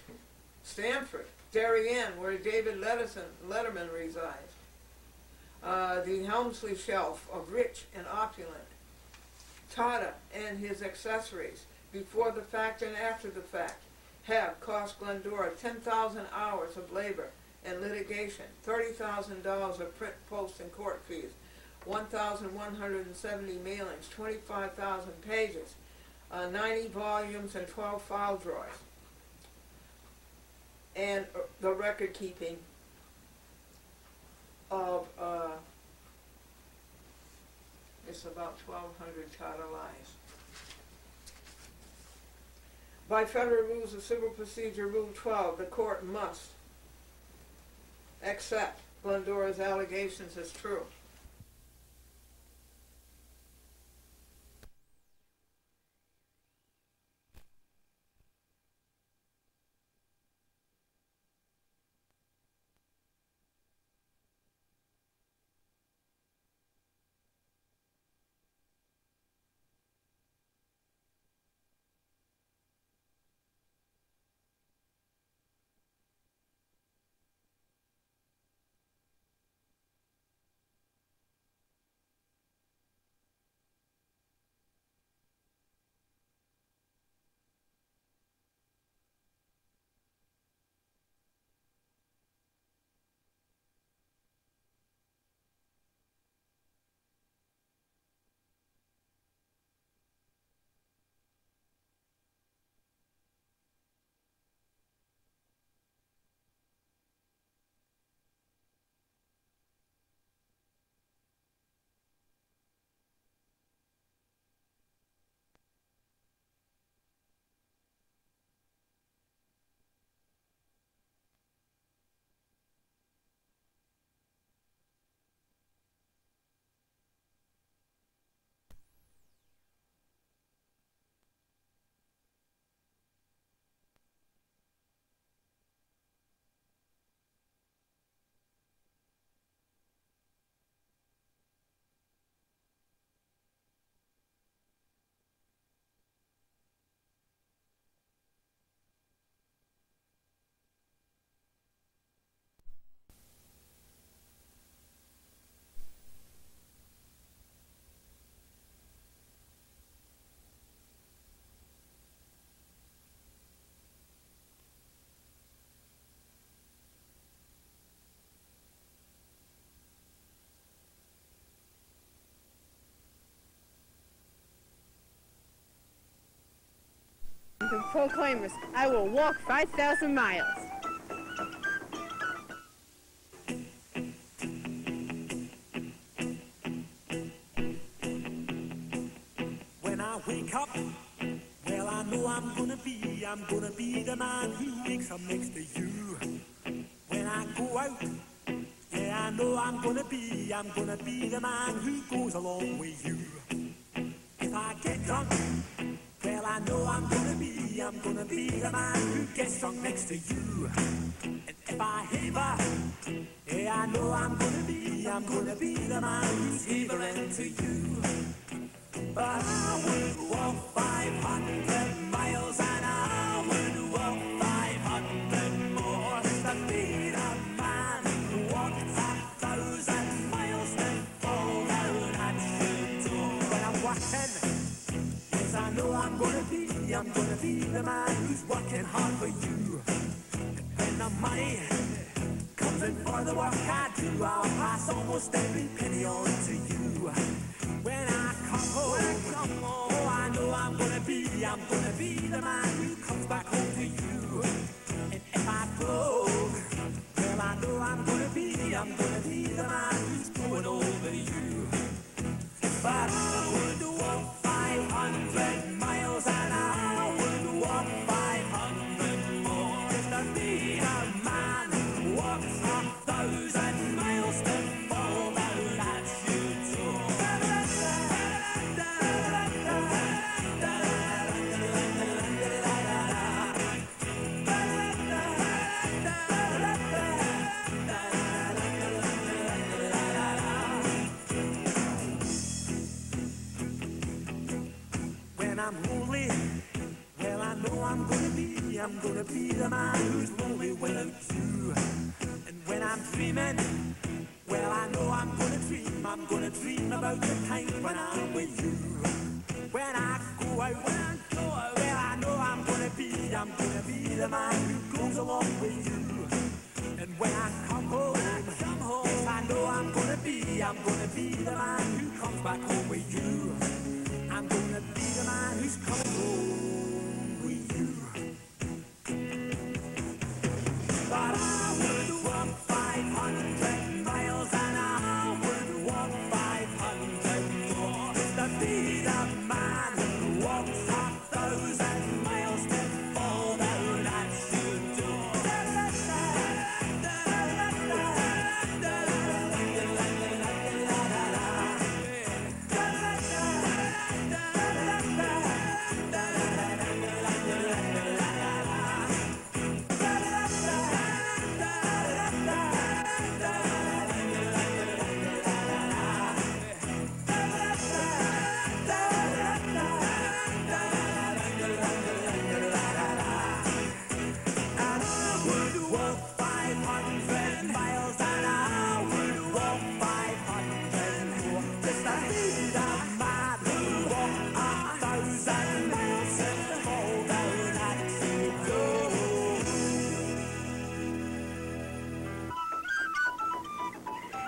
Stamford, Darien, where David Letterman resides, the Helmsley Shelf of rich and opulent. Tata and his accessories, before the fact and after the fact, have cost Glendora 10,000 hours of labor and litigation, $30,000 of print, post, and court fees, 1,170 mailings, 25,000 pages, 90 volumes, and 12 file drawers. And the record keeping of it's about 1,200 Tata lies. By Federal Rules of Civil Procedure, Rule 12, the court must accept Glendora's allegations as true. The proclaimers, I will walk 5,000 miles. When I wake up, well, I know I'm gonna be the man who wakes up next to you. I go out, yeah, I know I'm gonna be the man who goes along with you. If I get drunk, well, I know I'm gonna be the man who gets drunk next to you. And if I haver, yeah, I know I'm gonna be the man who's havering to you. But I would walk 500 miles and I would walk 500 more to be the man who walked 1,000 miles to fall down at your door. When I'm walking, yes, I know I'm gonna be the man who's working hard for you. And when the money comes in for the work I do, I'll pass almost every penny on to you. When I come home, oh, I know I'm gonna be the man who comes back home to you. And if I broke, well, I know I'm gonna be the man who's going over you. But I would walk 500 miles and I would walk 500 more just to be the man who walks 1,000 miles to fall down at your door. When I'm lonely, well, I know I'm gonna be the man who's lonely without you. And when I'm dreaming, well, I know I'm gonna dream about the time when I'm with you. When I go out, well, I know I'm gonna be the man who goes along with you. And when I come home, yes, I know I'm gonna be the man who comes back home with you. I'm gonna be the man who's coming home with you. But I would walk 500 miles and I would walk 500 more to be the man who walks 1,000 miles to fall down at your door.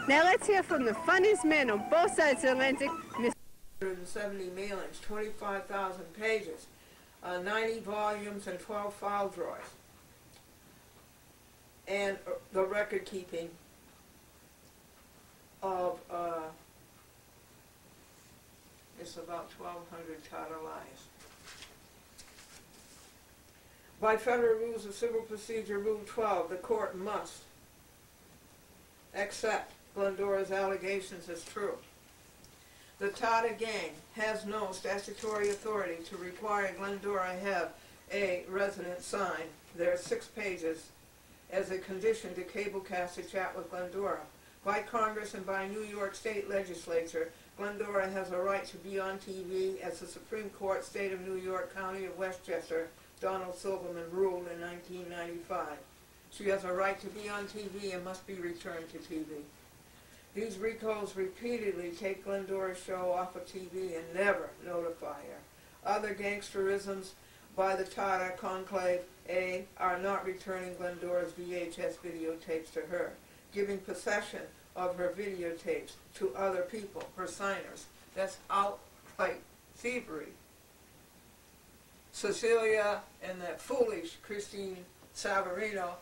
Now let's hear from the funniest man on both sides of the Atlantic, Mr. 170 mailings, 25,000 pages, 90 volumes, and 12 file drawers. And the record keeping of it's about 1,200 title lies. By Federal Rules of Civil Procedure, Rule 12, the court must accept Glendora's allegations as true. The Tata gang has no statutory authority to require Glendora have a resident sign their 6 pages as a condition to cablecast a chat with Glendora. By Congress and by New York State Legislature, Glendora has a right to be on TV as the Supreme Court, State of New York, County of Westchester, Donald Silverman ruled in 1995. She has a right to be on TV and must be returned to TV. These recalls repeatedly take Glendora's show off of TV and never notify her. Other gangsterisms by the Tata conclave, A, are not returning Glendora's VHS videotapes to her, giving possession of her videotapes to other people, her signers. That's outright thievery. Cecilia and that foolish Christine Savarino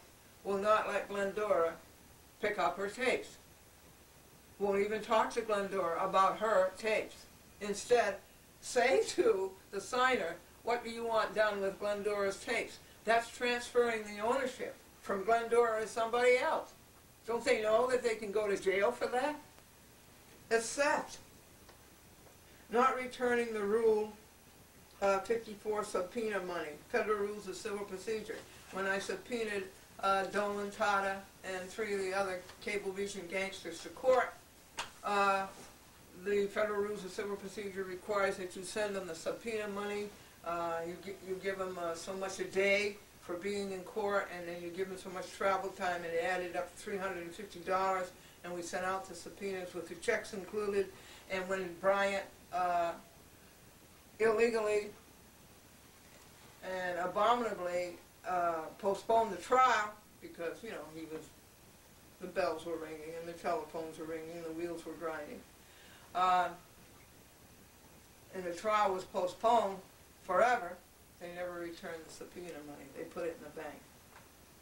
will not let Glendora pick up her tapes. Won't even talk to Glendora about her tapes. Instead, say to the signer, what do you want done with Glendora's tapes? That's transferring the ownership from Glendora as somebody else. Don't they know that they can go to jail for that? It's theft. Not returning the Rule 54 subpoena money, Federal Rules of Civil Procedure. When I subpoenaed Dolan, Tata, and 3 of the other Cablevision gangsters to court, the Federal Rules of Civil Procedure requires that you send them the subpoena money. You give them so much a day for being in court, and then you give them so much travel time, and it added up to $350, and we sent out the subpoenas with the checks included. And when Bryant illegally and abominably postponed the trial, because, you know, the bells were ringing and the telephones were ringing and the wheels were grinding, and the trial was postponed forever, they never returned the subpoena money. They put it in the bank.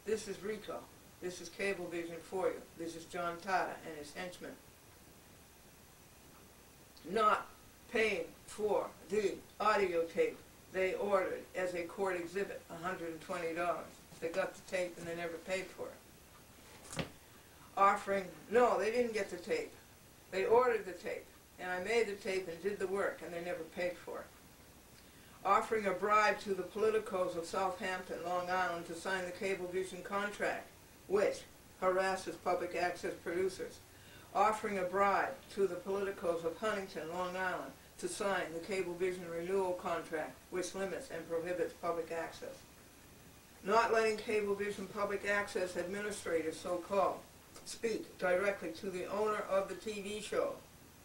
This is RICO. This is Cablevision for you. This is John Tata and his henchmen. Not paying for the audio tape they ordered as a court exhibit, $120. They got the tape and they never paid for it. No, they didn't get the tape. They ordered the tape, and I made the tape and did the work, and they never paid for it. Offering a bribe to the politicos of Southampton, Long Island, to sign the Cablevision contract, which harasses public access producers. Offering a bribe to the politicos of Huntington, Long Island, to sign the Cablevision renewal contract, which limits and prohibits public access. Not letting Cablevision public access administrators, so-called, speak directly to the owner of the TV show,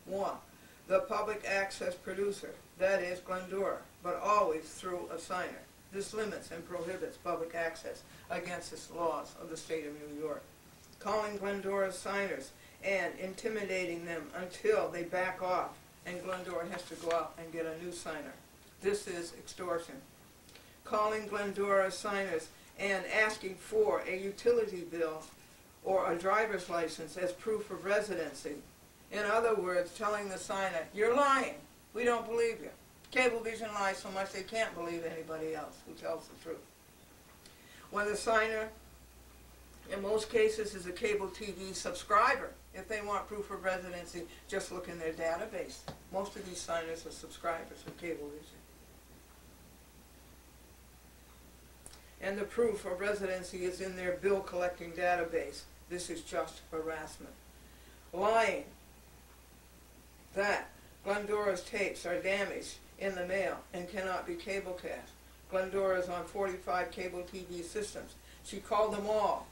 one, the public access producer, that is Glendora, but always through a signer. This limits and prohibits public access against the laws of the state of New York. Calling Glendora's signers and intimidating them until they back off, and Glendora has to go out and get a new signer. This is extortion. Calling Glendora's signers and asking for a utility bill or a driver's license as proof of residency. In other words, telling the signer, you're lying, we don't believe you. Cablevision lies so much they can't believe anybody else who tells the truth. When the signer, in most cases, is a cable TV subscriber, if they want proof of residency, just look in their database. Most of these signers are subscribers of Cablevision. And the proof of residency is in their bill collecting database. This is just harassment. Lying that Glendora's tapes are damaged in the mail and cannot be cablecast. Glendora is on 45 cable TV systems. She called them all,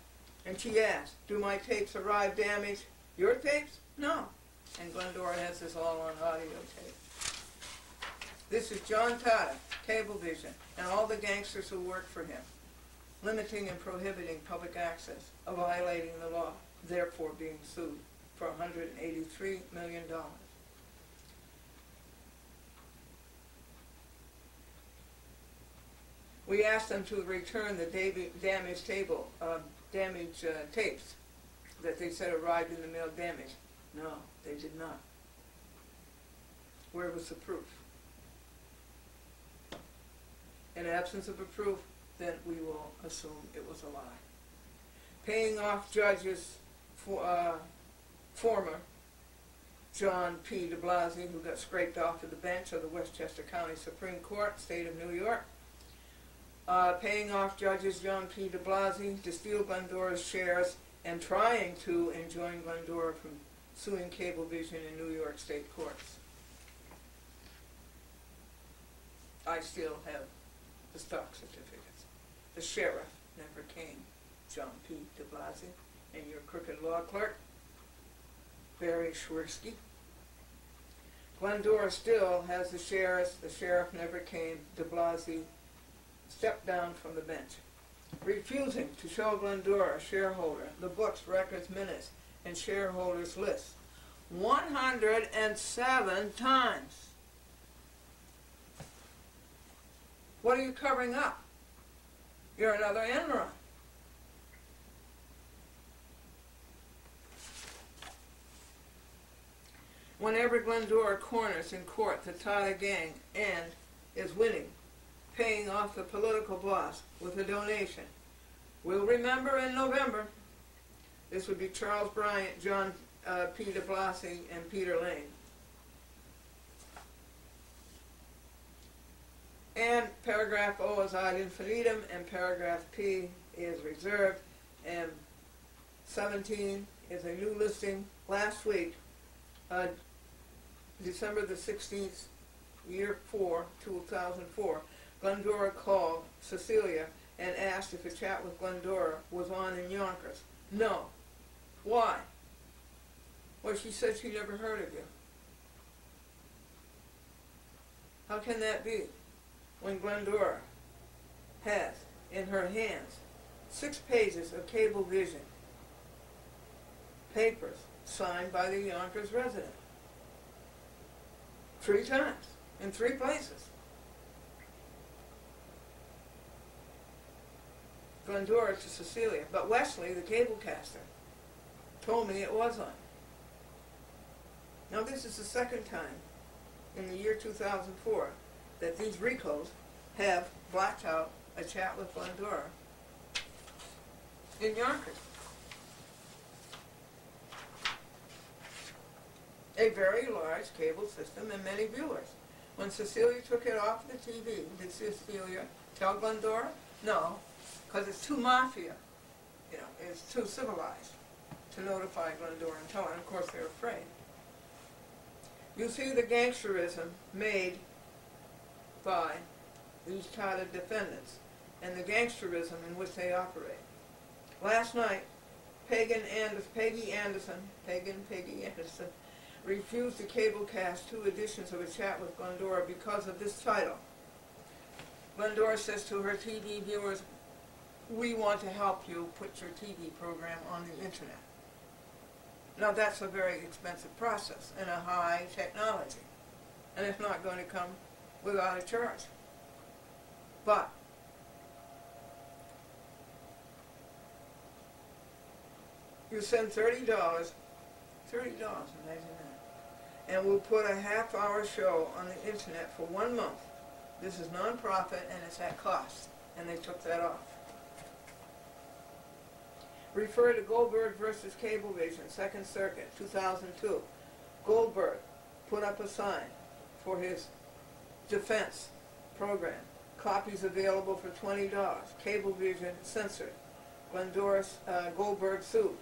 and she asked, do my tapes arrive damaged? Your tapes? No. And Glendora has this all on audio tape. This is John Tata, Cablevision, and all the gangsters who work for him, limiting and prohibiting public access, violating the law, therefore being sued for $183 million. We asked them to return the damaged tapes that they said arrived in the mail damaged. No, they did not. Where was the proof? In absence of a proof, then we will assume it was a lie. Paying off judges, former John P. de Blasio, who got scraped off of the bench of the Westchester County Supreme Court, state of New York. Paying off judges John P. de Blasio to steal Glendora's shares and trying to enjoin Glendora from suing Cablevision in New York state courts. I still have the stock certificates. The sheriff never came, John P. de Blasio, and your crooked law clerk, Barry Schwersky. Glendora still has the shares. The sheriff never came. De Blasio stepped down from the bench, refusing to show Glendora, a shareholder, the books, records, minutes, and shareholders lists 107 times. What are you covering up? You're another Enron. Whenever Glendora corners in court the Tata gang and is winning, paying off the political boss with a donation, We'll remember in November. This would be Charles Bryant, John Peter Blassie, and Peter Lane. And paragraph O is ad infinitum, and paragraph P is reserved, and 17 is a new listing. Last week, December the 16th, year 4, 2004, Glendora called Cecilia and asked if a chat with Glendora was on in Yonkers. No. Why? Well, she said she never heard of you. How can that be when Glendora has in her hands 6 pages of cable vision papers signed by the Yonkers resident? 3 times, in 3 places. Glendora to Cecilia, but Wesley, the cablecaster, told me it was on. Now this is the 2nd time in the year 2004 that these RICOs have blacked out a chat with Glendora in Yonkers. A very large cable system and many viewers. When Cecilia took it off the TV, did Cecilia tell Glendora? No, because it's too mafia. You know, it's too civilized to notify Glendora and tell her. And of course, they're afraid. You see the gangsterism made by these touted defendants and the gangsterism in which they operate. Last night, Peggy Anderson, refused to cablecast 2 editions of a chat with Glendora because of this title. Glendora says to her TV viewers, "We want to help you put your TV program on the internet." Now that's a very expensive process and a high technology, and it's not going to come without a charge. But you send $30, imagine that, and we'll put a half-hour show on the internet for 1 month. This is non-profit and it's at cost, and they took that off. Refer to Goldberg versus Cablevision, 2nd Circuit, 2002. Goldberg put up a sign for his defense program. Copies available for $20. Cablevision censored. Goldberg sued.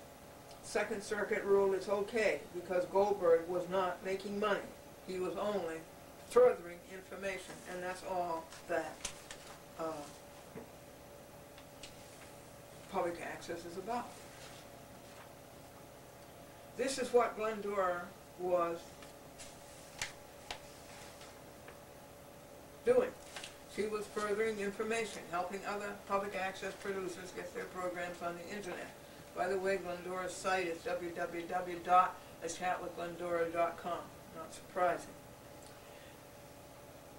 2nd Circuit ruled it's okay because Goldberg was not making money. He was only furthering information, and that's all that public access is about. This is what Glendora was doing. She was furthering information, helping other public access producers get their programs on the internet. By the way, Glendora's site is www.achatwithglendora.com. Not surprising.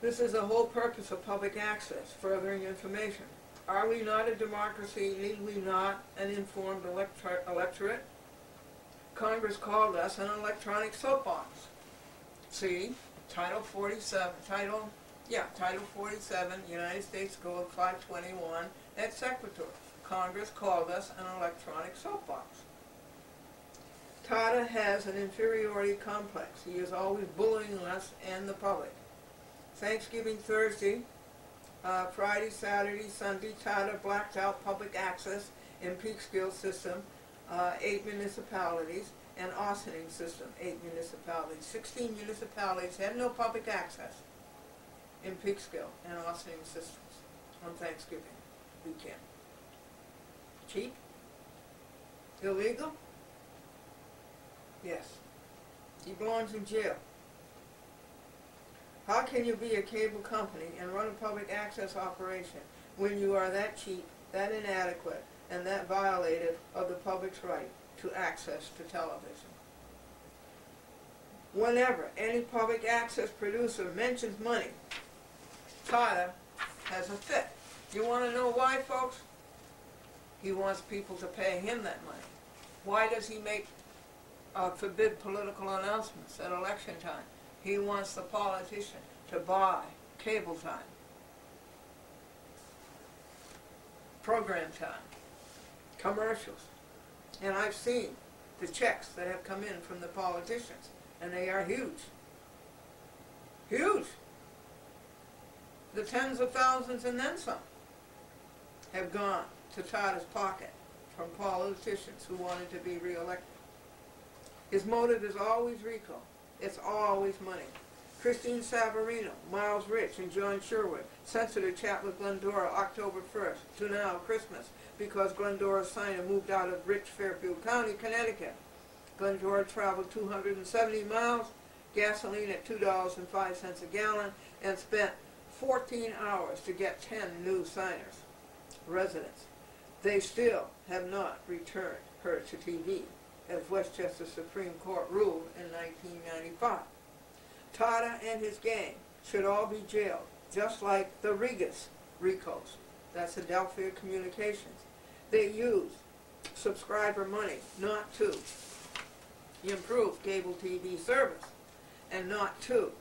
This is the whole purpose of public access, furthering information. Are we not a democracy? Need we not an informed electorate? Congress called us an electronic soapbox. See, Title 47, Title 47, United States Code 521, et sequitur. Congress called us an electronic soapbox. Tata has an inferiority complex. He is always bullying us and the public. Thanksgiving Thursday, Friday, Saturday, Sunday, Tata blacked out public access in Peekskill system, 8 municipalities, and Austining system, 8 municipalities. 16 municipalities had no public access in Peekskill and Austining systems on Thanksgiving weekend. Cheap? Illegal? Yes. He belongs in jail. How can you be a cable company and run a public access operation when you are that cheap, that inadequate, and that violative of the public's right to access to television? Whenever any public access producer mentions money, Tata has a fit. You want to know why, folks? He wants people to pay him that money. Why does he forbid political announcements at election time? He wants the politician to buy cable time, program time. commercials. And I've seen the checks that have come in from the politicians, and they are huge. Huge. The tens of thousands and then some have gone to Tata's pocket from politicians who wanted to be reelected. His motive is always RICO. It's always money. Christine Savarino, Miles Rich, and John Sherwood censored a chat with Glendora October 1st to now Christmas because Glendora's signer moved out of rich Fairfield County, Connecticut. Glendora traveled 270 miles, gasoline at $2.05 a gallon, and spent 14 hours to get 10 new signers, residents. They still have not returned her to TV, as Westchester Supreme Court ruled in 1995. Tata and his gang should all be jailed, just like the Regas RICOs. That's Adelphia Communications. They used subscriber money not to improve cable TV service and not to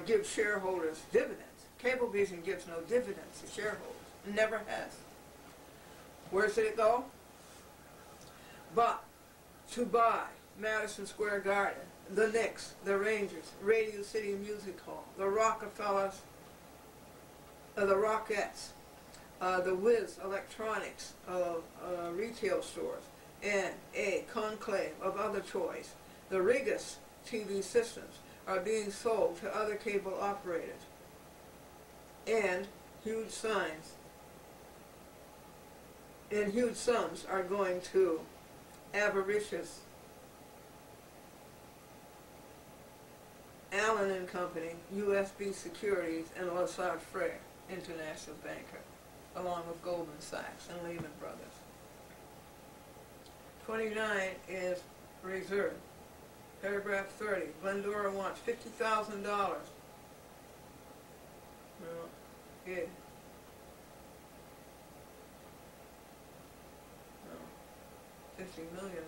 give shareholders dividends. Cablevision gives no dividends to shareholders. Never has. Where did it go? But to buy Madison Square Garden, the Knicks, the Rangers, Radio City Music Hall, the Rockefellers, the Rockettes, the Wiz Electronics retail stores, and a conclave of other toys. The Regas TV systems are being sold to other cable operators, and huge sums are going to avaricious Allen and Company, USB Securities, and Lassard Frere, international banker, along with Goldman Sachs and Lehman Brothers. 29 is reserved. Paragraph 30, Glendora wants $50,000. No, $50 million.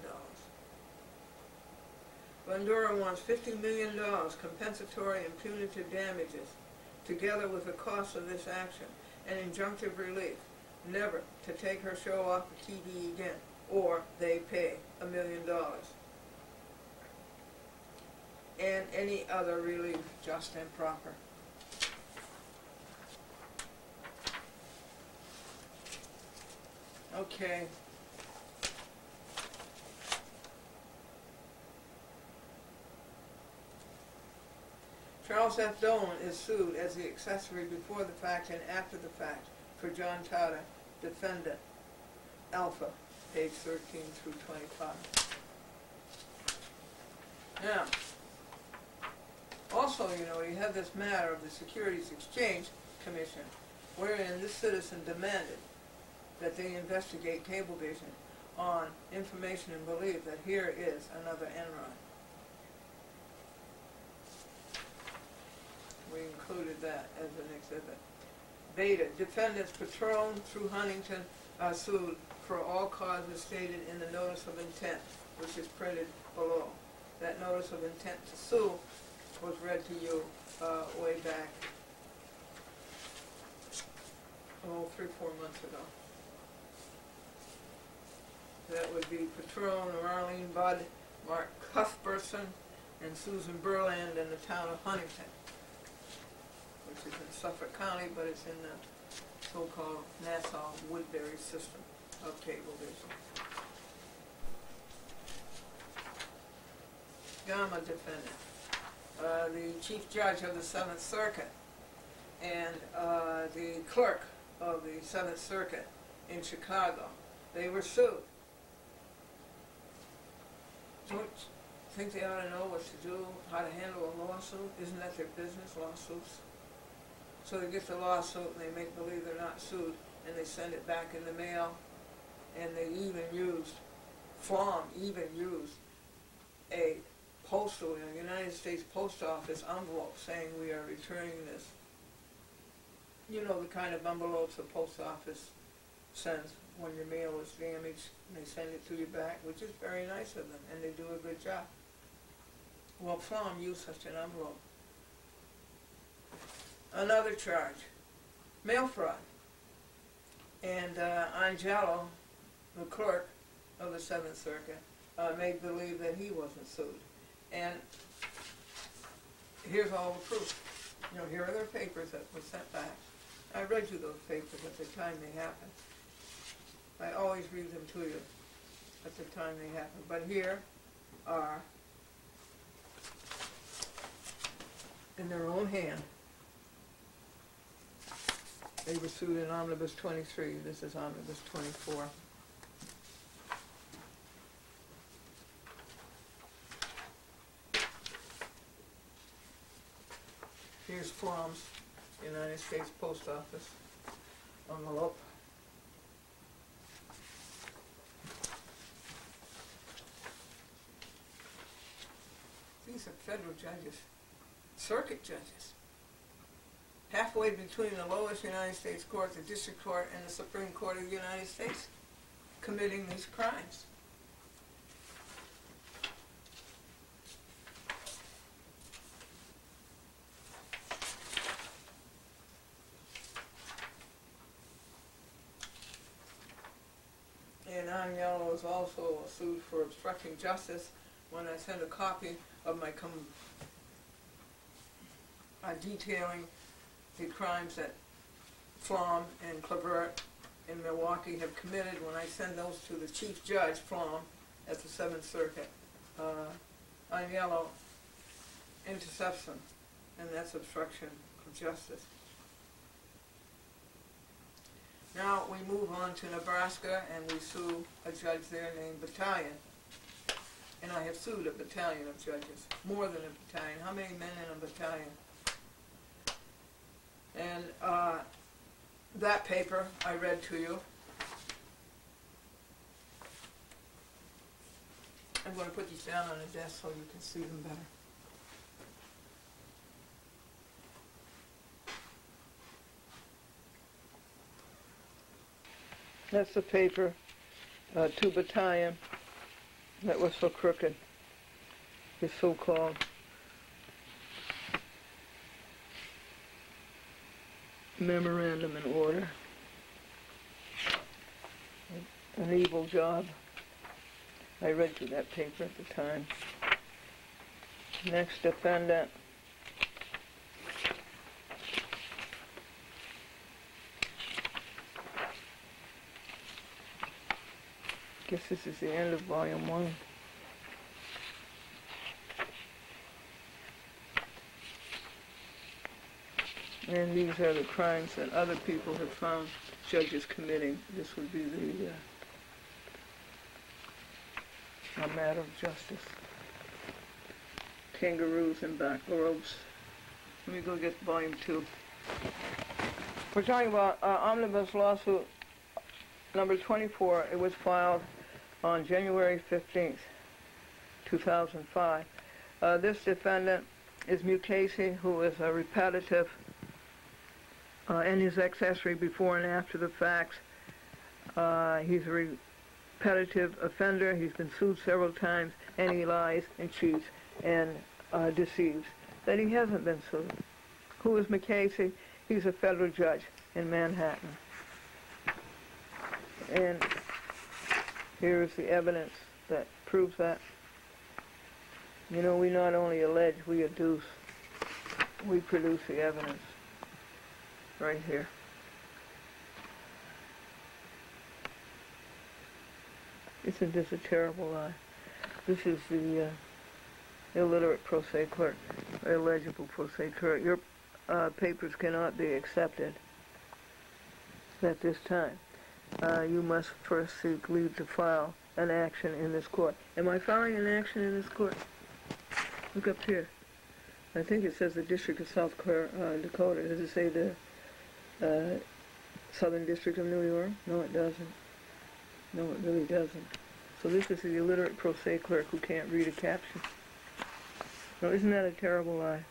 Glendora wants $50 million compensatory and punitive damages, together with the cost of this action, and injunctive relief, never to take her show off the TV again, or they pay $1 million. And any other relief, just and proper. Okay. Charles F. Dolan is sued as the accessory before the fact and after the fact for John Tata, defendant, Alpha, page 13 through 25. Now, also, you know, you have this matter of the Securities Exchange Commission, wherein this citizen demanded that they investigate Cablevision on information and believe that here is another Enron. We included that as an exhibit. Beta, defendants Patron through Huntington are sued for all causes stated in the notice of intent, which is printed below. That notice of intent to sue was read to you way back, 3-4 months ago. That would be Patron, Marlene Budd, Mark Cuthbertson, and Susan Burland in the town of Huntington, which is in Suffolk County, but it's in the so-called Nassau-Woodbury system of Cablevision. Gamma defendant, the chief judge of the 7th Circuit and the clerk of the 7th Circuit in Chicago, they were sued. Don't you think they ought to know what to do, how to handle a lawsuit? Isn't that their business, lawsuits? So they get the lawsuit and they make believe they're not sued, and they send it back in the mail, and they even used, Flom even used a postal, in the United States Post Office envelope saying we are returning this. You know the kind of envelopes the post office sends when your mail is damaged, and they send it to you back, which is very nice of them, and they do a good job. Well, Flom used such an envelope. Another charge, mail fraud. And Angelo, the clerk of the Seventh Circuit, made believe that he wasn't sued. And here's all the proof. You know, here are their papers that were sent back. I read you those papers at the time they happened. I always read them to you at the time they happened. But here are, in their own hand, they were sued in Omnibus 23. This is Omnibus 24. Here's Flom's United States Post Office envelope. These are federal judges, circuit judges, halfway between the lowest United States court, the district court, and the Supreme Court of the United States, committing these crimes. And Agnello was also sued for obstructing justice when I sent a copy of my detailing the crimes that Flom and Clavert in Milwaukee have committed. When I send those to the Chief Judge, Flom, at the Seventh Circuit, Agnello intercepts them, and that's obstruction of justice. Now we move on to Nebraska, and we sue a judge there named Battalion. And I have sued a battalion of judges, more than a battalion. How many men in a battalion? And that paper I read to you. I'm going to put these down on the desk so you can see them better. That's the paper to Battalion that was so crooked, his so-called memorandum in order. An evil job. I read you that paper at the time. Next defendant. I guess this is the end of volume 1. And these are the crimes that other people have found judges committing. This would be the a matter of justice. Kangaroos and back ropes. Let me go get volume 2. We're talking about omnibus lawsuit number 24. It was filed on January 15th, 2005. This defendant is Mukasey, who is a repetitive and his accessory before and after the facts. He's a repetitive offender. He's been sued several times, and he lies and cheats and deceives that he hasn't been sued. Who is Mukasey? He's a federal judge in Manhattan. And here's the evidence that proves that. You know, we not only allege, we adduce. We produce the evidence. Right here. Isn't this a terrible lie? This is the illiterate pro se clerk, illegible pro se clerk. Your papers cannot be accepted at this time. You must first seek leave to file an action in this court. Am I filing an action in this court? Look up here. I think it says the District of South Dakota. Does it say the Southern District of New York? No, it doesn't. No, it really doesn't. So this is the illiterate pro se clerk who can't read a caption. Now, isn't that a terrible lie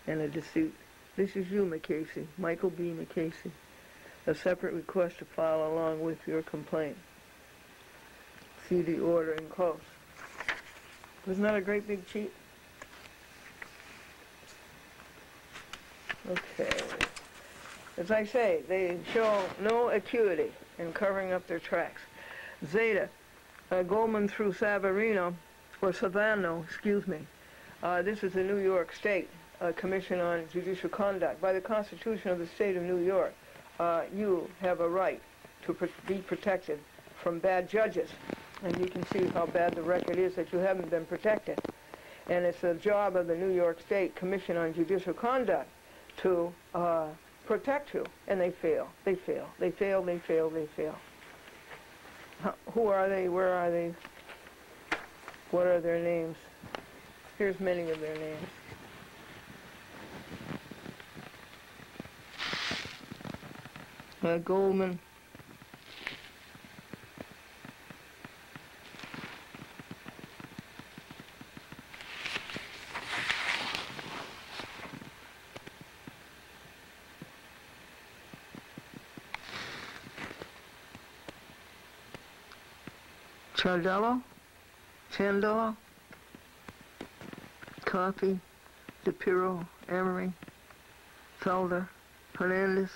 and a deceit? This is you, Mukasey, Michael B. Mukasey. A separate request to file along with your complaint. See the order in close. Wasn't that a great big cheat? Okay. As I say, they show no acuity in covering up their tracks. Zeta, Goldman through Savarino, or Savano, excuse me. This is the New York State Commission on Judicial Conduct. By the Constitution of the State of New York, you have a right to be protected from bad judges. And you can see how bad the record is that you haven't been protected. And it's the job of the New York State Commission on Judicial Conduct to protect you. And they fail. They fail. They fail. They fail. They fail. Who are they? Where are they? What are their names? Here's many of their names. Goldman. Chandelo, Coffey, DePiro, Emery, Felder, Hernandez,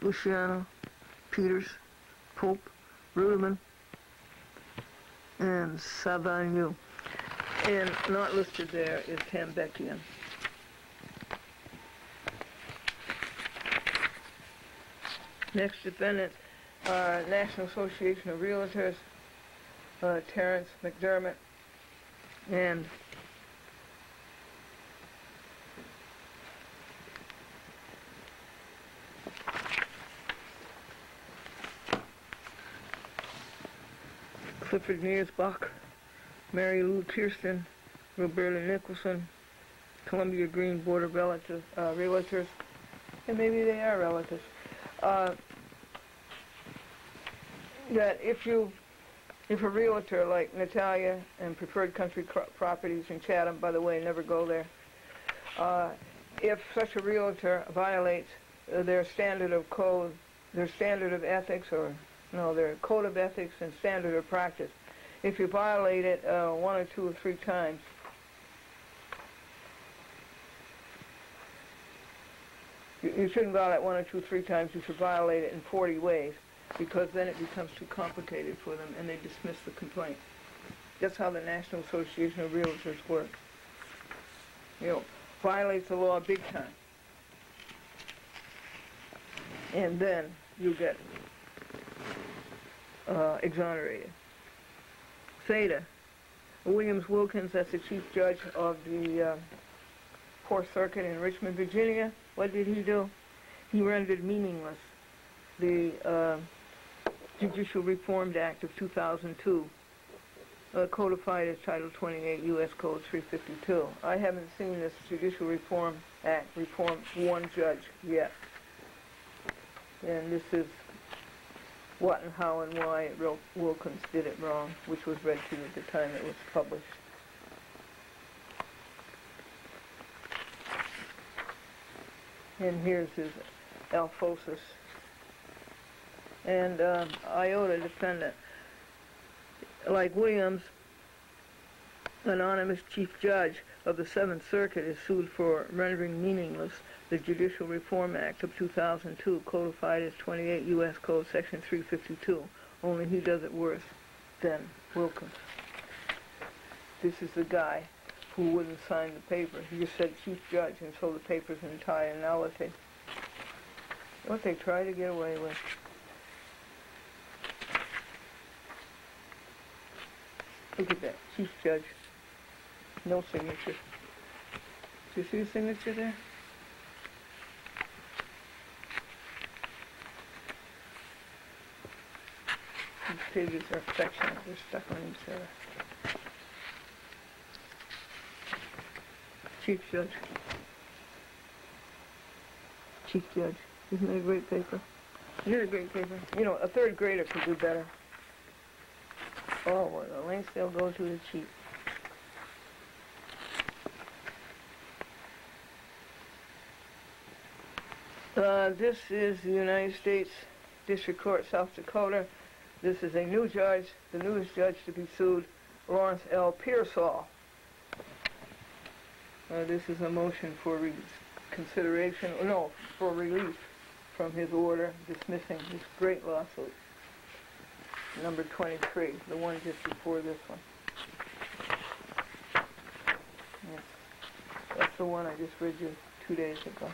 Luciano, Peters, Pope, Ruderman, and Savagnou. And not listed there is Tambekian. Next defendants are National Association of Realtors, Terrence McDermott, and Clifford Mearsbach, Mary Lou Kirsten, Roberta Nicholson, Columbia Green Board of Realtors, and maybe they are relatives. That if a realtor like Natalia and Preferred Country Properties in Chatham, by the way, never go there, if such a realtor violates their standard of code, their standard of ethics, or no, their code of ethics and standard of practice, if you violate it 1 or 2 or 3 times, you shouldn't violate 1 or 2 or 3 times, you should violate it in 40 ways, because then it becomes too complicated for them and they dismiss the complaint. That's how the National Association of Realtors work. You know, violates the law big time. And then you get exonerated. Theta, Williams Wilkins, that's the Chief Judge of the 4th Circuit in Richmond, Virginia. What did he do? He rendered meaningless the Judicial Reform Act of 2002, codified as Title 28 U.S. Code 352. I haven't seen this Judicial Reform Act reform one judge yet. And this is what and how and why Wilkins did it wrong, which was read to you at the time it was published. And here's his Alphosis. And Iota defendant. Like Williams, anonymous Chief Judge of the 7th Circuit is sued for rendering meaningless the Judicial Reform Act of 2002, codified as 28 U.S. Code Section 352, only he does it worse than Wilkins. This is the guy who wouldn't sign the paper. He just said Chief Judge, and so the paper's an entire nullity. What they try to get away with. Look at that, Chief Judge. No signature. Do you see the signature there? These pages are affectionate. They're stuck on each other. Chief Judge. Chief Judge. Isn't that a great paper? Isn't it a great paper? You know, a 3rd grader could do better. Oh, well, the lengths they'll go to is cheap. This is the United States District Court, South Dakota. This is a new judge, the newest judge to be sued, Lawrence L. Pearsall. This is a motion for consideration, no, for relief from his order dismissing this great lawsuit, number 23, the one just before this one. That's the one I just read you 2 days ago.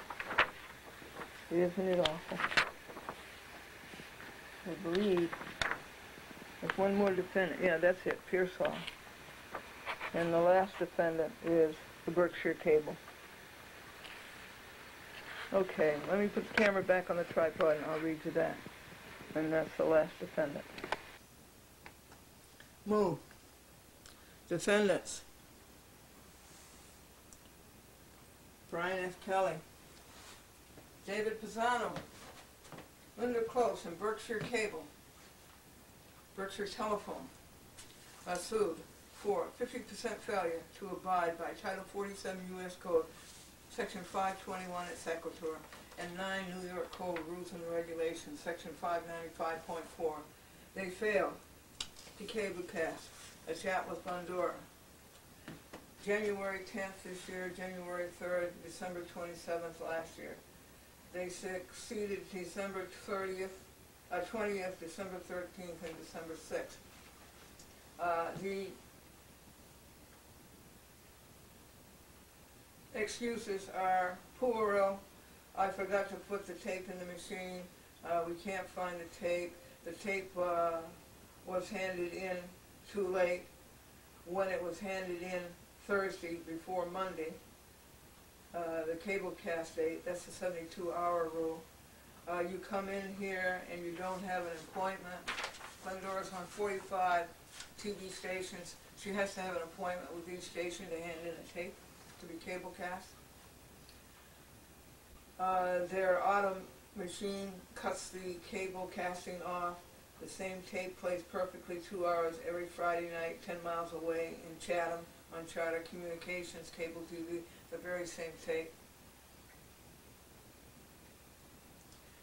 Isn't it awful? I believe there's one more defendant. Yeah, that's it, Pearsall. And the last defendant is the Berkshire Cable. Okay, let me put the camera back on the tripod and I'll read you that. And that's the last defendant. Move. Defendants. Brian F. Kelly, David Pisano, Linda Close, and Berkshire Cable, Berkshire Telephone, are sued for 50% failure to abide by Title 47 U.S. Code, Section 521 et sequitur, and 9 New York Code Rules and Regulations, Section 595.4. They failed to cablecast a chat with Glendora, January 10th this year, January 3rd, December 27th last year. They succeeded December 20th, December 13th, and December 6th. The excuses are puerile. I forgot to put the tape in the machine. We can't find the tape. The tape was handed in too late. When it was handed in Thursday before Monday, the cablecast date, that's the 72-hour rule. You come in here and you don't have an appointment. Glendora's on 45 TV stations. She has to have an appointment with each station to hand in a tape to be cablecast. Their auto machine cuts the cable casting off. The same tape plays perfectly 2 hours every Friday night, 10 miles away in Chatham on Charter Communications, cable TV, the very same tape.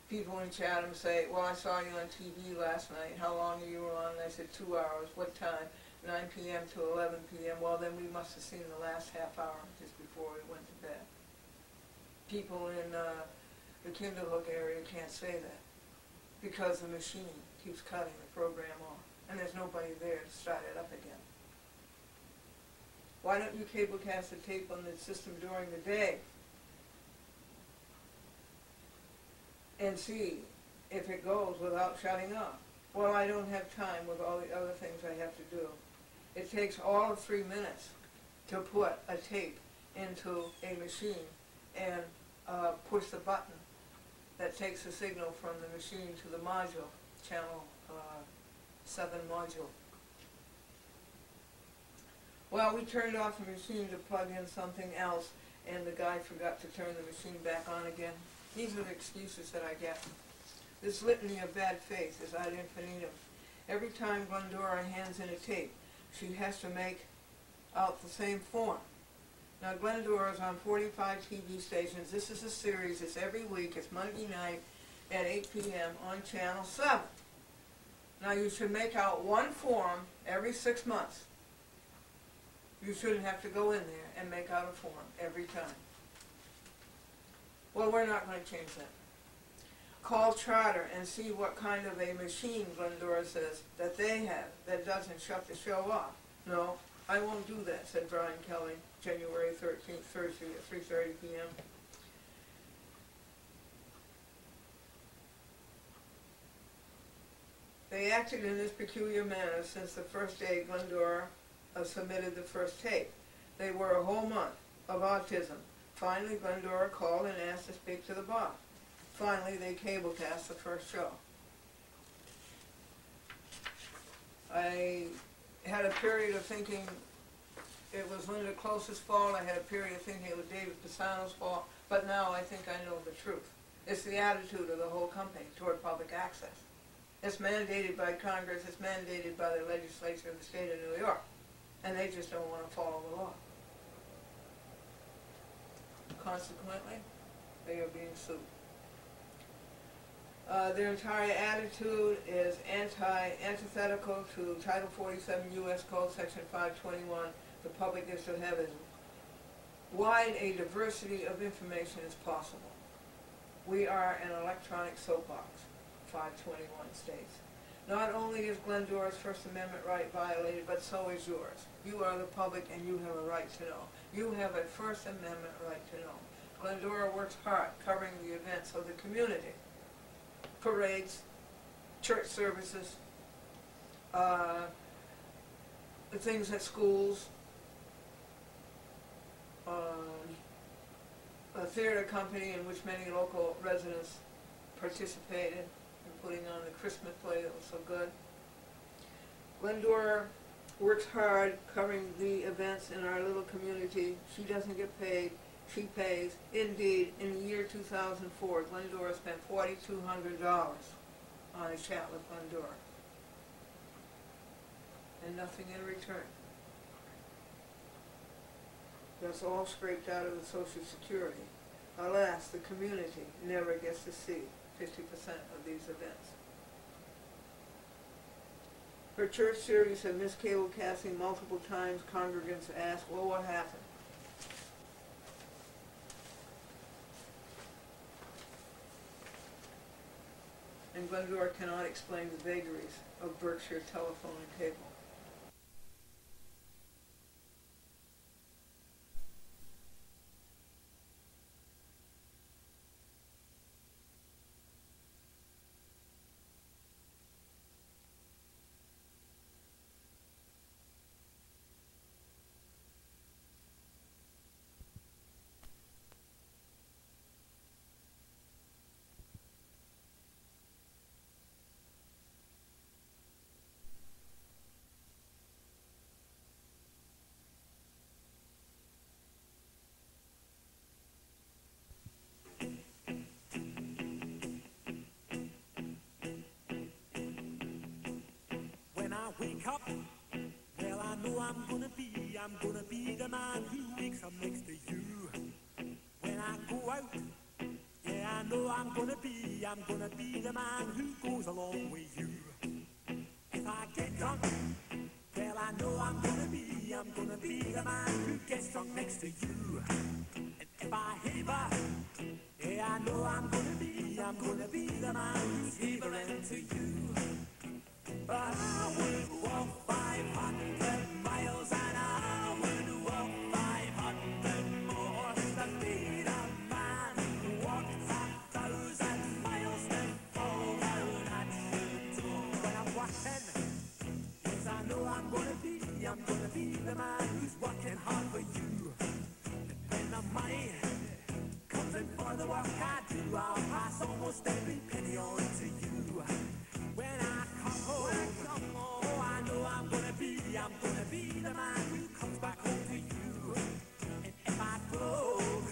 People in Chatham say, well, I saw you on TV last night. How long are you on? And I said, 2 hours. What time? 9 p.m. to 11 p.m. Well, then we must have seen the last half hour just before we went to bed. People in the Kinderhook area can't say that because the machine keeps cutting the program off, and there's nobody there to start it up again. Why don't you cablecast the tape on the system during the day and see if it goes without shutting off? Well, I don't have time with all the other things I have to do. It takes all of 3 minutes to put a tape into a machine and push the button that takes the signal from the machine to the module, channel 7 module. Well, we turned off the machine to plug in something else, and the guy forgot to turn the machine back on again. These are the excuses that I get. This litany of bad faith is ad infinitum. Every time Glendora hands in a tape, she has to make out the same form. Now, Glendora is on 45 TV stations. This is a series. It's every week. It's Monday night at 8 p.m. on Channel 7. Now, you should make out one form every 6 months. You shouldn't have to go in there and make out a form every time. Well, we're not going to change that. Call Charter and see what kind of a machine Glendora says that they have that doesn't shut the show off. No, I won't do that, said Brian Kelly, January 13th, Thursday at 3:30 p.m. They acted in this peculiar manner since the first day Glendora submitted the first tape. They were a whole month of autism. Finally, Glendora called and asked to speak to the boss. Finally, they cablecast the first show. I had a period of thinking it was Linda Close's fault. I had a period of thinking it was David Pisano's fault. But now I think I know the truth. It's the attitude of the whole company toward public access. It's mandated by Congress. It's mandated by the legislature of the state of New York. And they just don't want to follow the law. Consequently, they are being sued. Their entire attitude is antithetical to Title 47 U.S. Code, Section 521. The public is to have as wide a diversity of information as possible. We are an electronic soapbox, 521 states. Not only is Glendora's First Amendment right violated, but so is yours. You are the public and you have a right to know. You have a First Amendment right to know. Glendora works hard covering the events of the community. Parades, church services, the things at schools, a theater company in which many local residents participated in putting on the Christmas play that was so good. Glendora works hard covering the events in our little community. She doesn't get paid, she pays. Indeed, in the year 2004, Glendora spent $4,200 on a chat with Glendora. And nothing in return. That's all scraped out of the Social Security. Alas, the community never gets to see 50% of these events. Her church series have missed cable casting multiple times. Congregants ask, well, what happened? And Glendora cannot explain the vagaries of Berkshire telephone and cable. When I wake up, well, I know I'm gonna be the man who wakes up next to you. When I go out, yeah, I know I'm gonna be the man who goes along with you. If I get drunk, well, I know I'm gonna be the man who gets drunk next to you. And if I haver, yeah, I know I'm gonna be the man who's havering to you. But I would walk 500 miles and I would walk 500 more to be the man who walked 1,000 miles to fall down at your door. When I'm walking, yes, I know I'm gonna be the man who's working hard for you. And when the money comes in for the work I do, I'll pass almost every penny on to you. When I come home, oh, I know I'm gonna be the man who comes back home to you. And if I broke,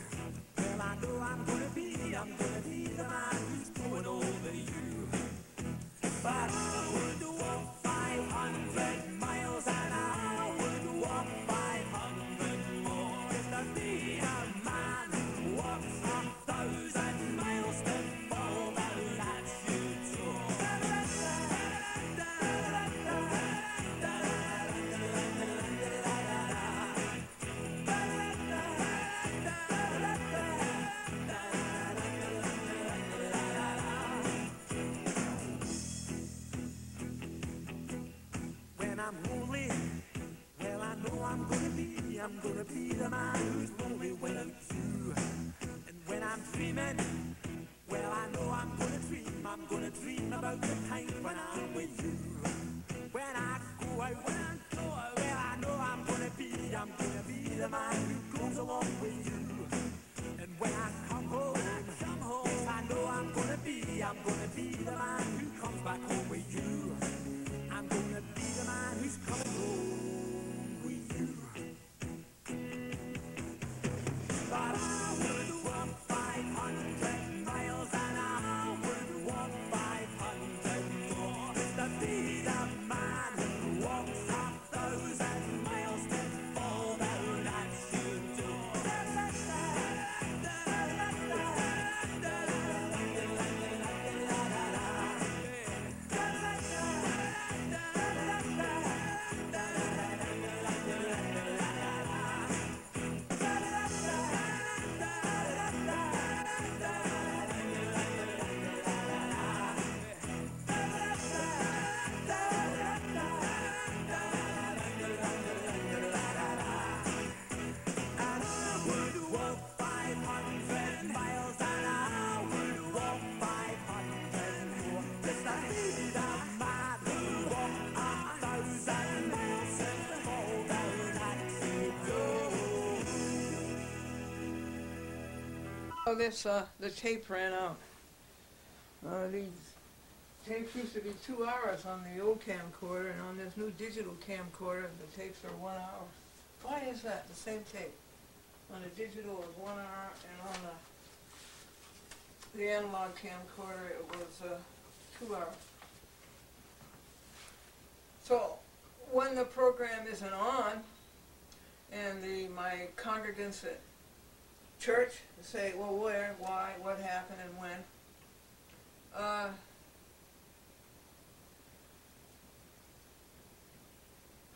well, I know I'm gonna be the man who's going over you. But I would walk 500 miles and I would walk 500 more just to be the man who walks 1,000 miles to fall down at your door. When I'm lonely, well, I know I'm gonna be the man who's lonely without you. And when I'm dreaming, well, I know I'm gonna dream about the time when I'm with you. When I go out, well, I know I'm gonna be the man who goes along with you. And when I come home, yes, I know I'm gonna be the man who comes back home with you. I'm gonna be the man who's coming home with you. But I would walk 500 miles and I would walk 500 more to be the man who walks 1,000 miles to fall down at your door. Oh, the tape ran out. These tapes used to be 2 hours on the old camcorder, and on this new digital camcorder, the tapes are 1 hour. Why is that? The same tape. On the digital it was 1 hour, and on the analog camcorder it was 2 hours. So when the program isn't on, and my congregants at church say, well, where, why, what happened, and when,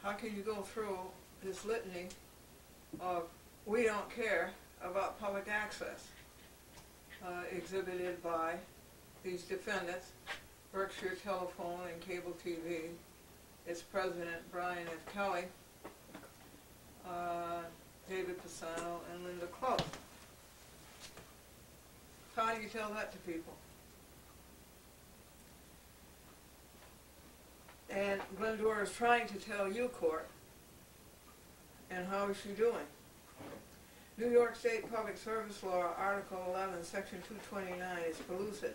how can you go through this litany of we don't care about public access exhibited by these defendants, Berkshire Telephone and Cable TV, its president Brian F. Kelly, David Pisano, and Linda Close. How do you tell that to people? And Glendora is trying to tell you, court, and how is she doing? New York State Public Service Law, Article 11, Section 229 is pellucid.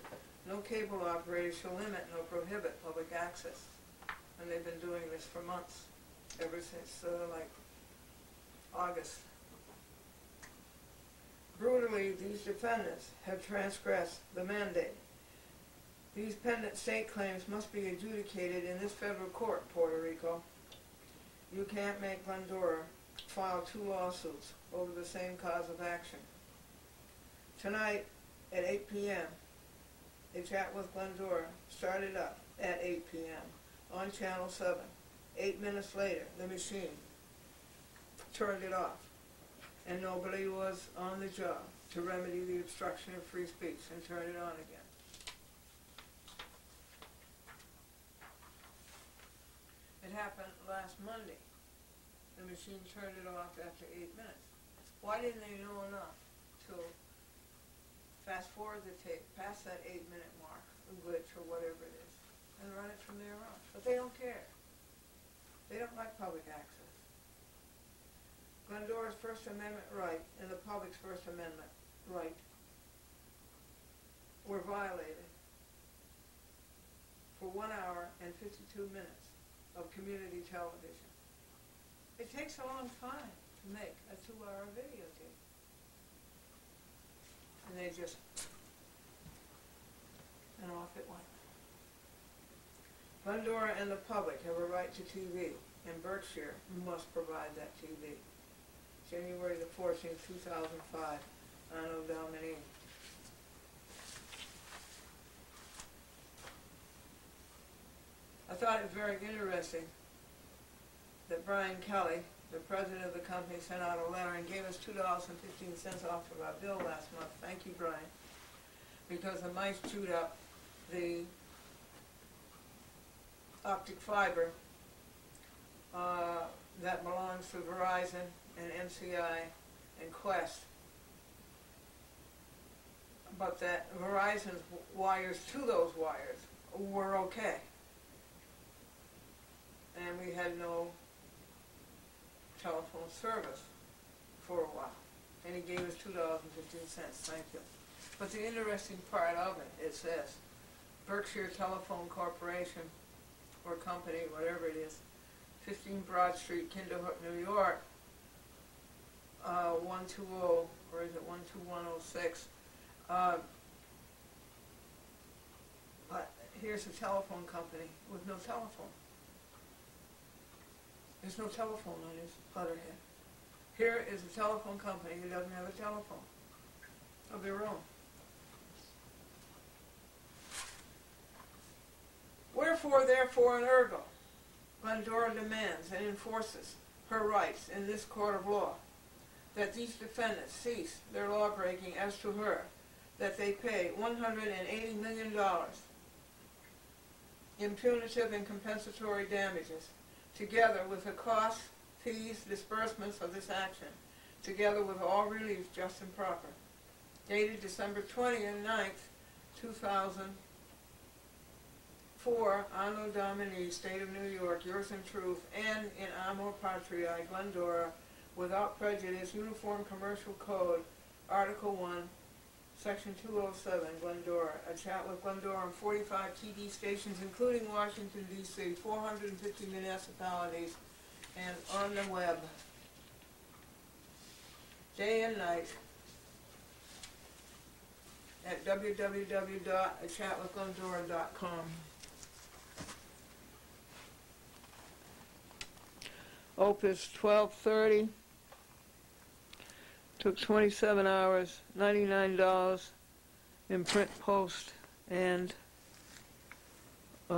No cable operator shall limit nor prohibit public access. And they've been doing this for months, ever since like August. Brutally, these defendants have transgressed the mandate. These pendent state claims must be adjudicated in this federal court, Puerto Rico. You can't make Glendora file 2 lawsuits over the same cause of action. Tonight at 8 p.m., a chat with Glendora started up at 8 p.m. on Channel 7. 8 minutes later, the machine turned it off, and nobody was on the job to remedy the obstruction of free speech and turn it on again. It happened last Monday. The machine turned it off after 8 minutes. Why didn't they know enough to fast forward the tape past that 8-minute mark, a glitch or whatever it is, and run it from there on? But they don't care. They don't like public access. Glendora's First Amendment right and the public's First Amendment right were violated for 1 hour and 52 minutes of community television. It takes a long time to make a 2-hour videotape. And they just, and off it went. Glendora and the public have a right to TV, and Berkshire must provide that TV. January the 14th, 2005, Anno Domini. I thought it was very interesting that Brian Kelly, the president of the company, sent out a letter and gave us $2.15 off of our bill last month. Thank you, Brian. Because the mice chewed up the optic fiber that belongs to Verizon and MCI and Quest. But that Verizon's wires to those wires were okay. And we had no telephone service for a while. And he gave us $2.15. Thank you. But the interesting part of it says, Berkshire Telephone Corporation, or company, whatever it is, 15 Broad Street, Kinderhook, New York, 120, or is it 12106? But here's a telephone company with no telephone. There's no telephone on his letterhead. Here is a telephone company who doesn't have a telephone of their own. Wherefore, therefore, and ergo, Glendora demands and enforces her rights in this court of law, that these defendants cease their lawbreaking as to her, that they pay $180 million in punitive and compensatory damages, together with the costs, fees, disbursements of this action, together with all relief just and proper. Dated December 29th, 2004, Anno Domini, State of New York, yours in truth, and in Amor Patriae, Glendora, without prejudice, Uniform Commercial Code, Article 1, Section 207, Glendora. A chat with Glendora on 45 TV stations, including Washington, D.C., 450 municipalities, and on the web, day and night, at www.achatwithglendora.com. Opus 1230. Took 27 hours, $99 in print, post, and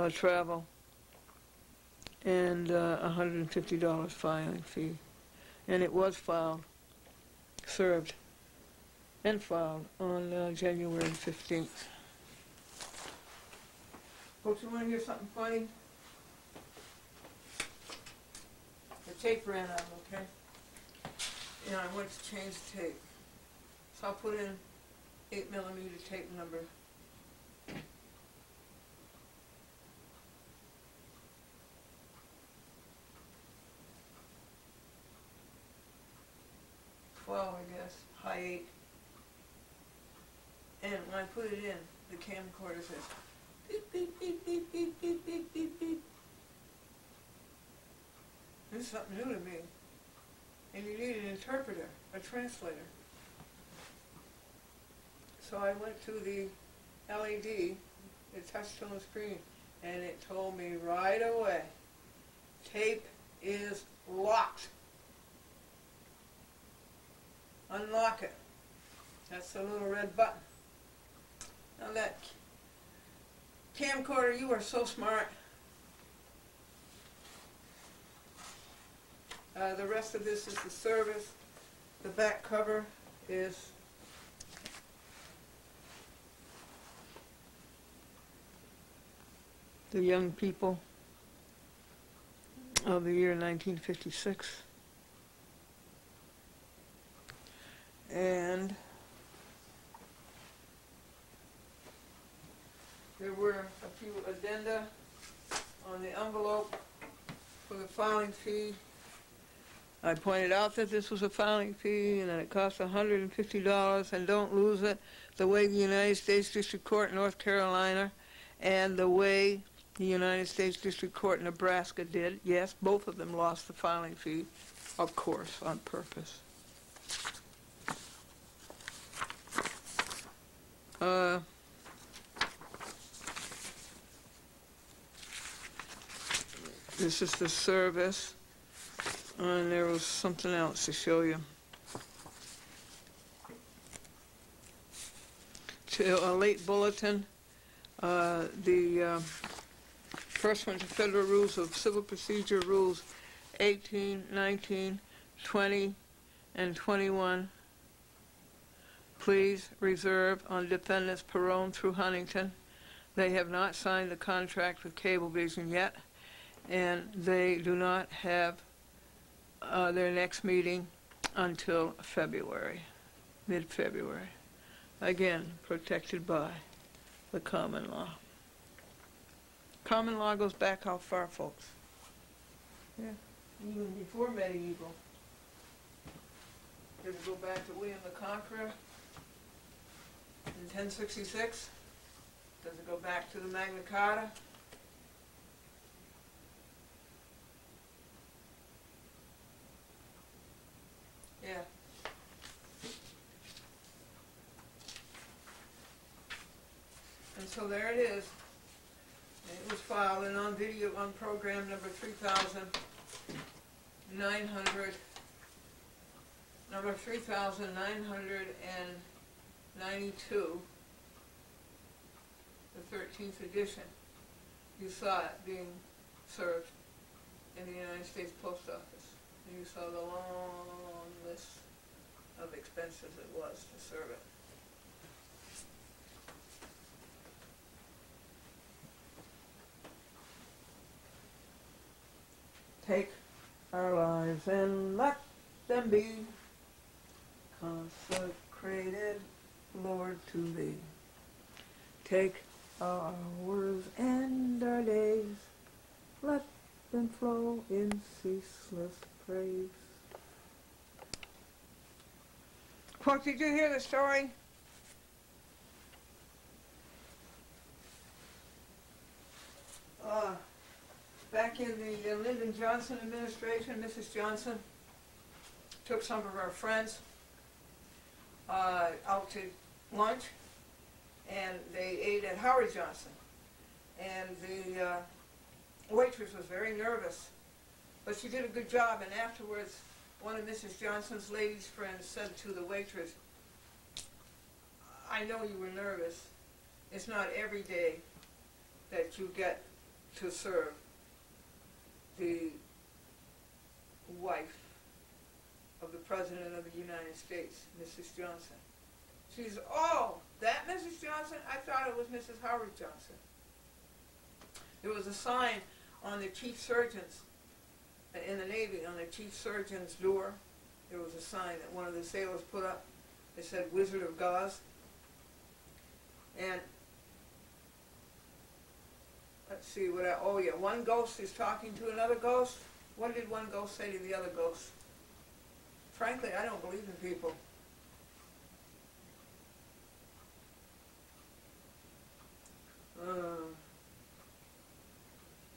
travel, and $150 filing fee. And it was filed, served, and filed on January 15th. Folks, you want to hear something funny? The tape ran out, okay? And I went to change the tape. So I'll put in 8mm tape number. I guess, high 8. And when I put it in, the camcorder says, beep, beep, beep, beep, beep, beep, beep, beep, beep. This is something new to me. And you need an interpreter, a translator. So I went to the LED, the touch-tone screen, and it told me right away, tape is locked. Unlock it. That's the little red button. Now that camcorder, you are so smart. The rest of this is the service. The back cover is the young people of the year 1956. And there were a few addenda on the envelope for the filing fee. I pointed out that this was a filing fee and that it cost $150, and don't lose it, the way the United States District Court in North Carolina and the way the United States District Court in Nebraska did. Yes, both of them lost the filing fee, of course, on purpose. This is the service, and there was something else to show you. A late bulletin, the Pursuant to Federal Rules of Civil Procedure, Rules 18, 19, 20, and 21. Please reserve on defendants Perone through Huntington. They have not signed the contract with Cablevision yet, and they do not have their next meeting until February, mid-February. Again, protected by the common law. Common law goes back how far, folks? Yeah, even before medieval. Does it go back to William the Conqueror in 1066? Does it go back to the Magna Carta? Yeah. And so there it is. And it was filed and on video on program number 3,900, number 3,992, the 13th edition. You saw it being served in the United States Post Office. And you saw the long list of expenses it was to serve it. Take our lives and let them be consecrated, Lord, to Thee. Take our hours and our days, let them flow in ceaseless praise. Folks, did you hear the story back in the Lyndon Johnson administration, Mrs. Johnson took some of her friends out to lunch, and they ate at Howard Johnson. And the waitress was very nervous, but she did a good job, and afterwards, one of Mrs. Johnson's ladies' friends said to the waitress, "I know you were nervous. It's not every day that you get to serve the wife of the President of the United States, Mrs. Johnson." She's, "Oh, that Mrs. Johnson? I thought it was Mrs. Howard Johnson." There was a sign on the chief surgeon's, in the Navy, on the chief surgeon's door. There was a sign that one of the sailors put up. It said, "Wizard of Gauze." And let's see what oh yeah, one ghost is talking to another ghost. What did one ghost say to the other ghost? Frankly, I don't believe in people.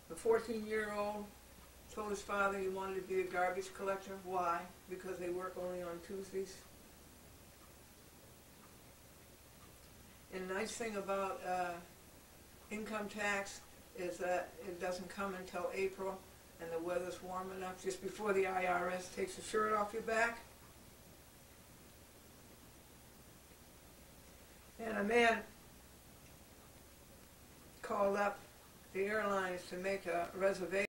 The 14-year-old told his father he wanted to be a garbage collector. Why? Because they work only on Tuesdays. And the nice thing about income tax is that it doesn't come until April, and the weather's warm enough just before the IRS takes the shirt off your back. And a man called up the airlines to make a reservation